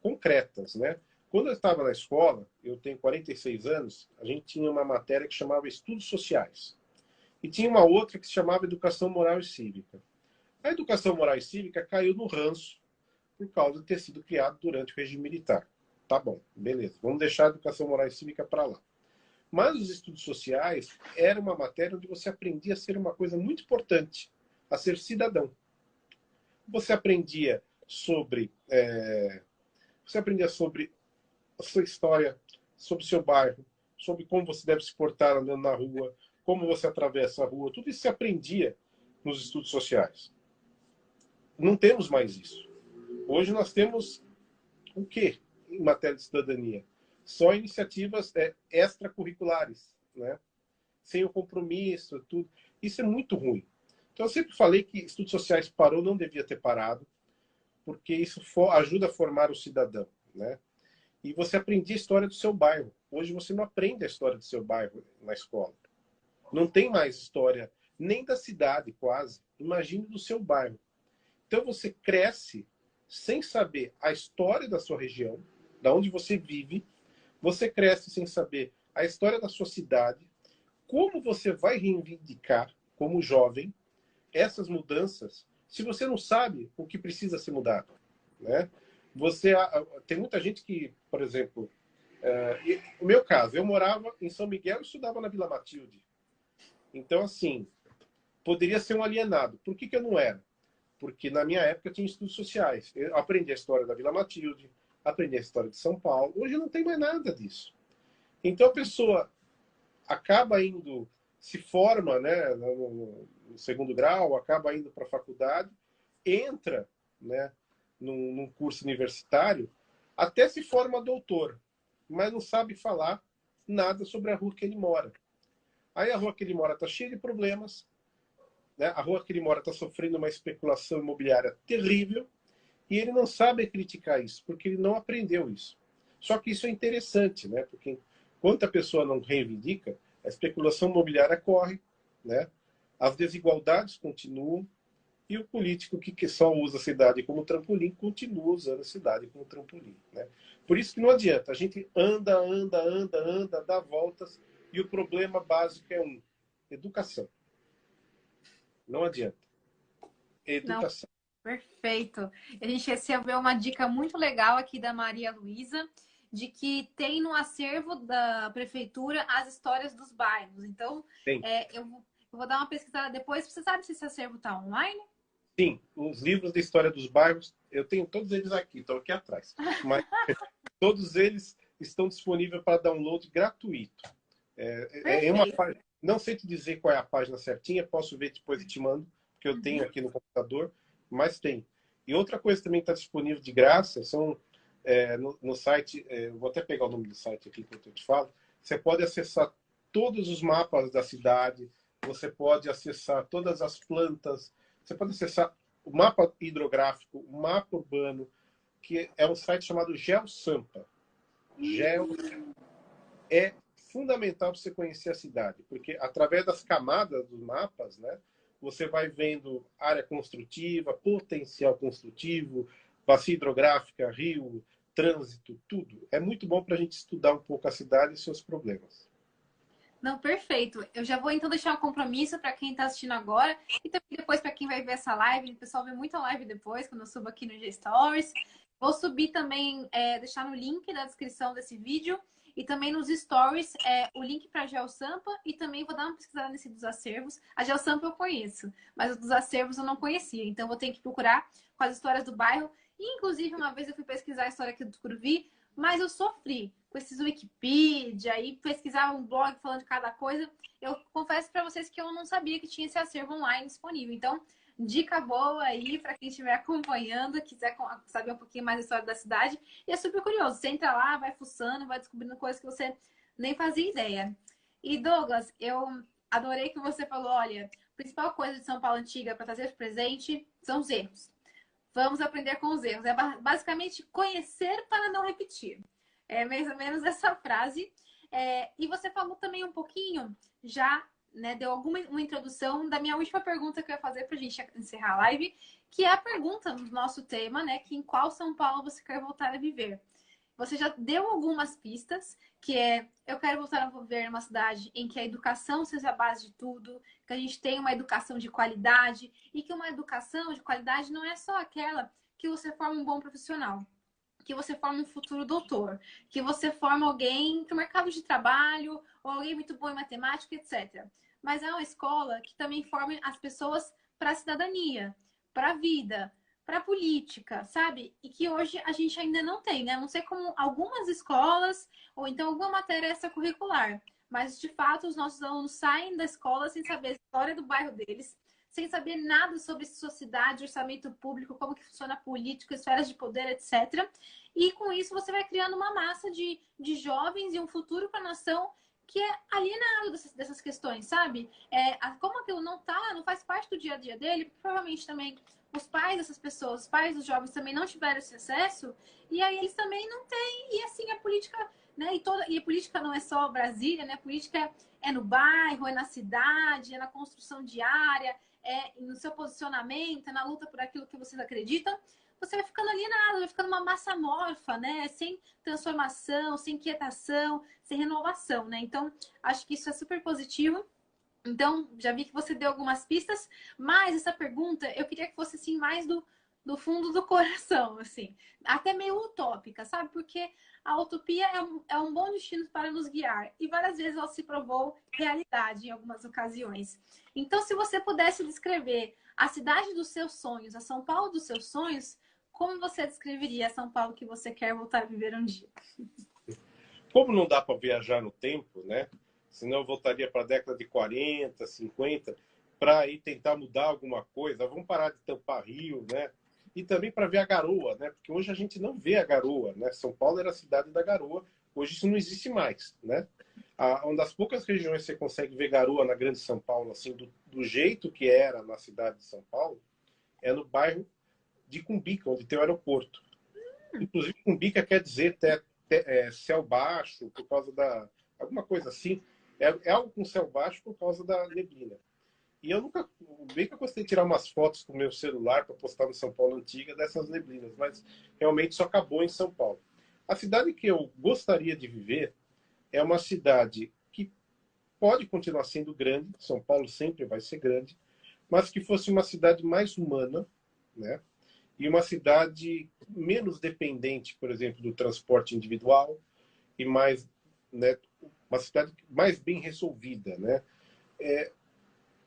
concretas, né? Quando eu estava na escola, eu tenho 46 anos, a gente tinha uma matéria que chamava Estudos Sociais. E tinha uma outra que se chamava Educação Moral e Cívica. A Educação Moral e Cívica caiu no ranço por causa de ter sido criado durante o regime militar. Tá bom, beleza. Vamos deixar a Educação Moral e Cívica para lá. Mas os estudos sociais era uma matéria onde você aprendia a ser uma coisa muito importante, a ser cidadão. Você aprendia sobre a sua história, sobre o seu bairro, sobre como você deve se portar andando na rua, como você atravessa a rua. Tudo isso se aprendia nos estudos sociais. Não temos mais isso. Hoje nós temos o quê em matéria de cidadania? Só iniciativas extracurriculares, né? Sem o compromisso, tudo. Isso é muito ruim. Então eu sempre falei que estudos sociais parou, não devia ter parado, porque isso ajuda a formar o cidadão, né? e você aprendia a história do seu bairro. Hoje você não aprende a história do seu bairro na escola. Não tem mais história nem da cidade, quase. Imagine do seu bairro. Então você cresce sem saber a história da sua região, da onde você vive. Você cresce sem saber a história da sua cidade, como você vai reivindicar, como jovem, essas mudanças, se você não sabe o que precisa ser mudado, né? Tem muita gente que, por exemplo, no meu caso, eu morava em São Miguel e estudava na Vila Matilde. Então, assim, poderia ser um alienado. Por que eu não era? Porque na minha época tinha estudos sociais. Eu aprendi a história da Vila Matilde, aprendi a história de São Paulo. Hoje não tem mais nada disso. Então a pessoa acaba indo, se forma, né, no segundo grau, acaba indo para a faculdade, entra, né, num curso universitário, até se forma doutor, mas não sabe falar nada sobre a rua que ele mora. Aí a rua que ele mora está cheia de problemas, né? A rua que ele mora está sofrendo uma especulação imobiliária terrível e ele não sabe criticar isso, porque ele não aprendeu isso. Só que isso é interessante, né? Porque enquanto a pessoa não reivindica, a especulação imobiliária corre, né? As desigualdades continuam e o político que só usa a cidade como trampolim continua usando a cidade como trampolim, né? Por isso que não adianta. A gente anda, dá voltas e o problema básico é educação. Não adianta. Não, Educação. perfeito. A gente recebeu uma dica muito legal aqui da Maria Luísa, de que tem no acervo da prefeitura as histórias dos bairros. Então, Tem. eu vou dar uma pesquisada depois. Você sabe se esse acervo está online? Sim, os livros de história dos bairros, eu tenho todos eles aqui, estão aqui atrás. Mas todos eles estão disponíveis para download gratuito. Em uma Perfeito. página, não sei te dizer qual é a página certinha, posso ver depois e te mando, porque eu tenho aqui no computador, mas tem. E outra coisa também que está disponível de graça são no site, vou até pegar o nome do site aqui enquanto eu te falo, você pode acessar todos os mapas da cidade, você pode acessar todas as plantas, você pode acessar o mapa hidrográfico, o mapa urbano, que é um site chamado GeoSampa. Geo é fundamental para você conhecer a cidade, porque através das camadas dos mapas, né, você vai vendo área construtiva, potencial construtivo, bacia hidrográfica, rio, trânsito, tudo. É muito bom para a gente estudar um pouco a cidade e seus problemas. Não, perfeito. Eu já vou então deixar um compromisso para quem está assistindo agora e também depois para quem vai ver essa live. O pessoal vê muita live depois, quando eu subo aqui no G-Stories. Vou subir também, deixar no link da descrição desse vídeo e também nos stories o link para a GeoSampa e também vou dar uma pesquisada nesse dos acervos. A GeoSampa eu conheço, mas os dos acervos eu não conhecia. Então vou ter que procurar com as histórias do bairro. E, inclusive, uma vez eu fui pesquisar a história aqui do Tucuruvi, mas eu sofri com esses Wikipedia e pesquisar um blog falando de cada coisa. Eu confesso para vocês que eu não sabia que tinha esse acervo online disponível. Então, dica boa aí para quem estiver acompanhando, quiser saber um pouquinho mais da história da cidade. E é super curioso. Você entra lá, vai fuçando, vai descobrindo coisas que você nem fazia ideia. E Douglas, eu adorei que você falou, olha, a principal coisa de São Paulo Antiga para trazer de presente são os erros. Vamos aprender com os erros. É basicamente conhecer para não repetir. É mais ou menos essa frase. E você falou também um pouquinho, já né, deu uma introdução da minha última pergunta que eu ia fazer para a gente encerrar a live, que é a pergunta do nosso tema, né? Que em qual São Paulo você quer voltar a viver? Você já deu algumas pistas, que eu quero voltar a viver uma cidade em que a educação seja a base de tudo, que a gente tenha uma educação de qualidade e que uma educação de qualidade não é só aquela que você forma um bom profissional, que você forma um futuro doutor, que você forma alguém para o mercado de trabalho ou alguém muito bom em matemática, etc. Mas é uma escola que também forma as pessoas para a cidadania, para a vida, para a política, sabe? E que hoje a gente ainda não tem, né? Não sei como algumas escolas ou então alguma matéria extracurricular, mas de fato os nossos alunos saem da escola sem saber a história do bairro deles, sem saber nada sobre sociedade, orçamento público, como que funciona a política, esferas de poder, etc. E com isso você vai criando uma massa de jovens e um futuro para a nação que é alienado dessas questões, sabe? Como aquilo não faz parte do dia a dia dele, provavelmente também os pais dessas pessoas, os pais dos jovens também não tiveram esse acesso, e aí eles também não têm, e assim a política, né? E a política não é só Brasília, né? A política é no bairro, é na cidade, é na construção diária, é no seu posicionamento, é na luta por aquilo que vocês acreditam. Você vai ficando alienado, vai ficando uma massa amorfa, né? Sem transformação, sem inquietação, sem renovação, né? Então, acho que isso é super positivo. Então, já vi que você deu algumas pistas, mas essa pergunta eu queria que fosse assim mais do fundo do coração, assim, até meio utópica, sabe? Porque a utopia é um bom destino para nos guiar e várias vezes ela se provou realidade em algumas ocasiões. Então, se você pudesse descrever a cidade dos seus sonhos, a São Paulo dos seus sonhos, como você descreveria a São Paulo que você quer voltar a viver um dia? Como não dá para viajar no tempo, né? Senão eu voltaria para a década de 40, 50, para ir tentar mudar alguma coisa. Vamos parar de tampar rio, né? E também para ver a garoa, né? Porque hoje a gente não vê a garoa, né? São Paulo era a cidade da garoa, hoje isso não existe mais, né? Uma das poucas regiões que você consegue ver garoa na Grande São Paulo, assim, do jeito que era na cidade de São Paulo, é no bairro de Cumbica, onde tem o aeroporto. Inclusive, Cumbica quer dizer céu baixo, por causa da... alguma coisa assim. É algo com céu baixo por causa da neblina. E eu nunca... Bem que eu gostei de tirar umas fotos com o meu celular para postar no São Paulo Antiga dessas neblinas, mas realmente só acabou em São Paulo. A cidade que eu gostaria de viver é uma cidade que pode continuar sendo grande, São Paulo sempre vai ser grande, mas que fosse uma cidade mais humana, né? E uma cidade menos dependente, por exemplo, do transporte individual e mais, né, uma cidade mais bem resolvida, né?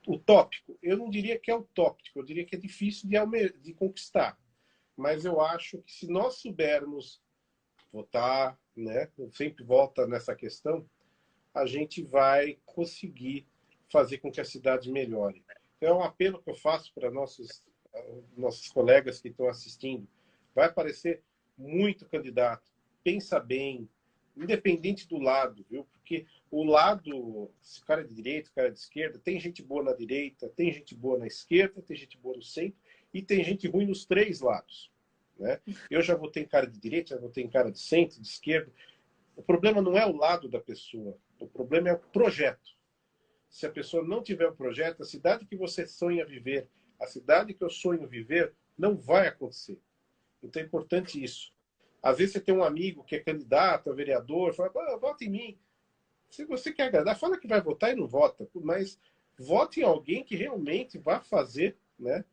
Utópico, eu não diria que é utópico, eu diria que é difícil de conquistar, mas eu acho que se nós soubermos votar, né, eu sempre volto nessa questão, a gente vai conseguir fazer com que a cidade melhore. Então, é um apelo que eu faço para nossos colegas que estão assistindo. Vai aparecer muito candidato. Pensa bem, independente do lado, viu? Porque o lado, se o cara é de direita, o cara é de esquerda, tem gente boa na direita, tem gente boa na esquerda, tem gente boa no centro e tem gente ruim nos três lados, né? Eu já votei em cara de direita, já votei em cara de centro, de esquerda. O problema não é o lado da pessoa, o problema é o projeto. Se a pessoa não tiver o projeto, a cidade que você sonha viver, a cidade que eu sonho viver, não vai acontecer. Então é importante isso. Às vezes você tem um amigo que é candidato a vereador, fala, vota em mim. Se você quer agradar, fala que vai votar e não vota, mas vote em alguém que realmente vá fazer, né,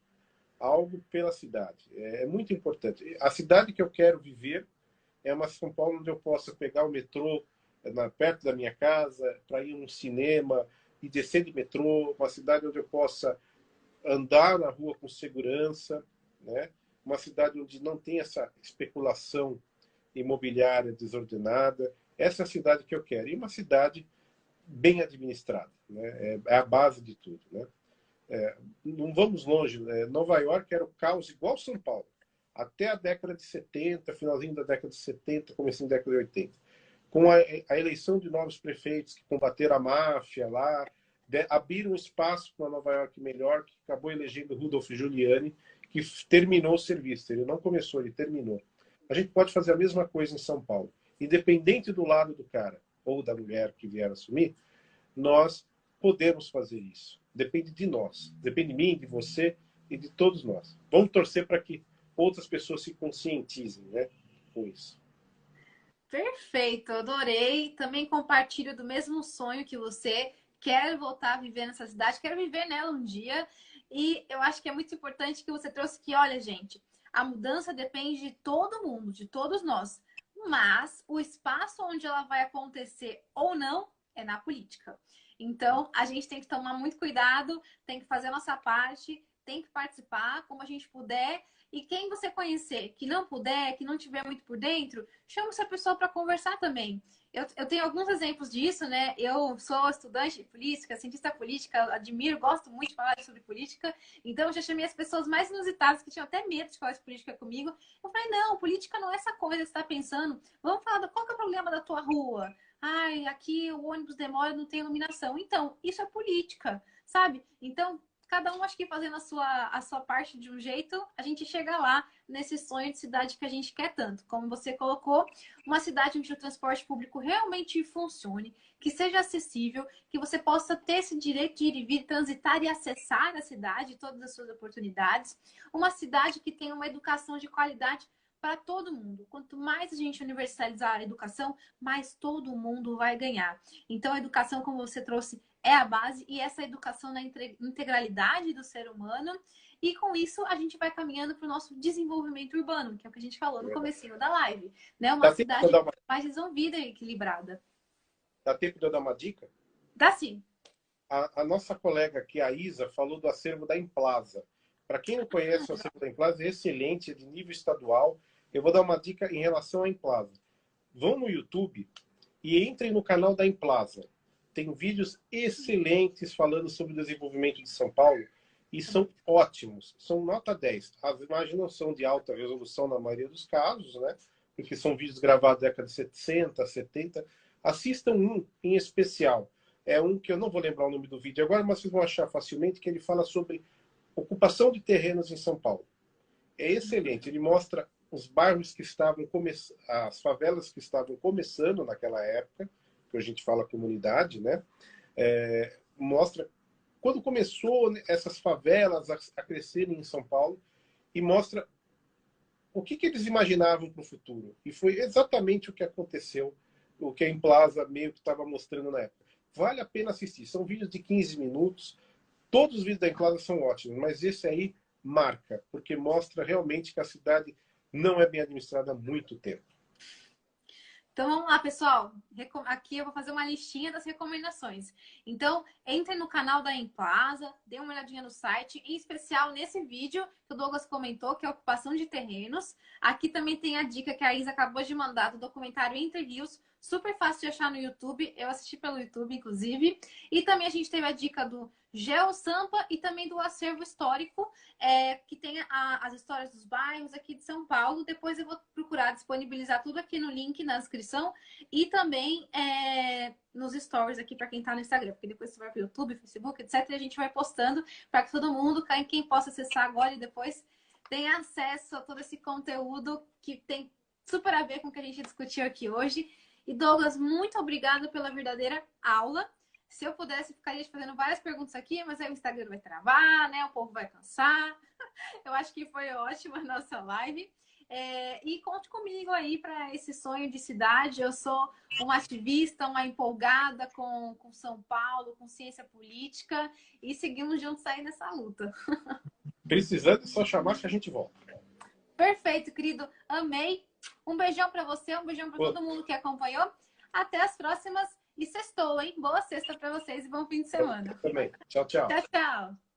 algo pela cidade. É muito importante. A cidade que eu quero viver é uma São Paulo onde eu possa pegar o metrô perto da minha casa, para ir num cinema e descer de metrô, uma cidade onde eu possa andar na rua com segurança, né? Uma cidade onde não tem essa especulação imobiliária desordenada. Essa é a cidade que eu quero. E uma cidade bem administrada, né? É a base de tudo, né? Não vamos longe, né? Nova York era o caos igual São Paulo. Até a década de 70, finalzinho da década de 70, comecinho da década de 80. Com a eleição de novos prefeitos que combateram a máfia lá, abriram espaço para uma Nova York melhor, que acabou elegendo Rudolph Giuliani, que terminou o serviço. Ele não começou, ele terminou. A gente pode fazer a mesma coisa em São Paulo. Independente do lado do cara ou da mulher que vier assumir, nós podemos fazer isso. Depende de nós. Depende de mim, de você e de todos nós. Vamos torcer para que outras pessoas se conscientizem, né, com isso. Perfeito, adorei. Também compartilho do mesmo sonho que você. Quero voltar a viver nessa cidade, quero viver nela um dia. E eu acho que é muito importante que você trouxe que, olha, gente, a mudança depende de todo mundo, de todos nós. Mas o espaço onde ela vai acontecer ou não é na política. Então, a gente tem que tomar muito cuidado, tem que fazer a nossa parte, tem que participar como a gente puder. E quem você conhecer que não puder, que não tiver muito por dentro, chama essa pessoa para conversar também. Eu tenho alguns exemplos disso, né? Eu sou estudante de política, cientista política, admiro, gosto muito de falar sobre política. Então, eu já chamei as pessoas mais inusitadas, que tinham até medo de falar de política comigo. Eu falei, não, política não é essa coisa que você está pensando. Vamos falar qual que é o problema da tua rua? Ai, aqui o ônibus demora, não tem iluminação. Então, isso é política, sabe? Então, cada um acho que fazendo a sua parte de um jeito, a gente chega lá nesse sonho de cidade que a gente quer tanto. Como você colocou, uma cidade onde o transporte público realmente funcione, que seja acessível, que você possa ter esse direito de ir e vir, transitar e acessar a cidade, todas as suas oportunidades. Uma cidade que tenha uma educação de qualidade para todo mundo. Quanto mais a gente universalizar a educação, mais todo mundo vai ganhar. Então, a educação, como você trouxe, é a base, e essa educação na integralidade do ser humano. E com isso, a gente vai caminhando para o nosso desenvolvimento urbano, que é o que a gente falou no comecinho da live. Né? Uma Dá tempo de eu cidade dar uma, mais resolvida e equilibrada. dá tempo de eu dar uma dica? Dá sim. A nossa colega aqui, a Isa, falou do acervo da Implaza. Para quem não conhece o acervo da Implaza, é excelente, é de nível estadual. Eu vou dar uma dica em relação à Implaza. Vão no YouTube e entrem no canal da Implaza. Tem vídeos excelentes falando sobre o desenvolvimento de São Paulo e são ótimos. São nota 10. As imagens não são de alta resolução na maioria dos casos, né? Porque são vídeos gravados na década de 60, 70. Assistam um em especial. É um que eu não vou lembrar o nome do vídeo agora, mas vocês vão achar facilmente, que ele fala sobre ocupação de terrenos em São Paulo. É excelente. Ele mostra os bairros que estavam começando, as favelas que estavam começando naquela época, que a gente fala comunidade, né? Mostra quando começou essas favelas a crescerem em São Paulo e mostra o que eles imaginavam para o futuro. E foi exatamente o que aconteceu, o que a Implaza meio que estava mostrando na época. Vale a pena assistir. São vídeos de 15 minutos. Todos os vídeos da Implaza são ótimos, mas esse aí marca, porque mostra realmente que a cidade não é bem administrada há muito tempo. Então vamos lá, pessoal. Aqui eu vou fazer uma listinha das recomendações. Então, entre no canal da Implaza, dê uma olhadinha no site, em especial nesse vídeo que o Douglas comentou, que é a ocupação de terrenos. Aqui também tem a dica que a Isa acabou de mandar do documentário Entre Rios, super fácil de achar no YouTube. Eu assisti pelo YouTube, inclusive. E também a gente teve a dica do Geo Sampa e também do acervo histórico, que tem as histórias dos bairros aqui de São Paulo. Depois eu vou procurar disponibilizar tudo aqui no link na descrição e também nos stories aqui para quem está no Instagram, porque depois você vai para o YouTube, Facebook, etc. E a gente vai postando para que todo mundo, quem possa acessar agora e depois, tenha acesso a todo esse conteúdo que tem super a ver com o que a gente discutiu aqui hoje. E Douglas, muito obrigada pela verdadeira aula. Se eu pudesse, ficaria te fazendo várias perguntas aqui, mas aí o Instagram vai travar, né? O povo vai cansar. Eu acho que foi ótima a nossa live. E conte comigo aí para esse sonho de cidade. Eu sou uma ativista, uma empolgada com São Paulo, com ciência política, e seguimos juntos aí nessa luta. Precisando, é só chamar que a gente volta. Perfeito, querido. Amei. Um beijão para você, um beijão para todo mundo que acompanhou. Até as próximas. E sextou, hein? Boa sexta para vocês e bom fim de semana. Eu também. Tchau, tchau. Tchau, tchau.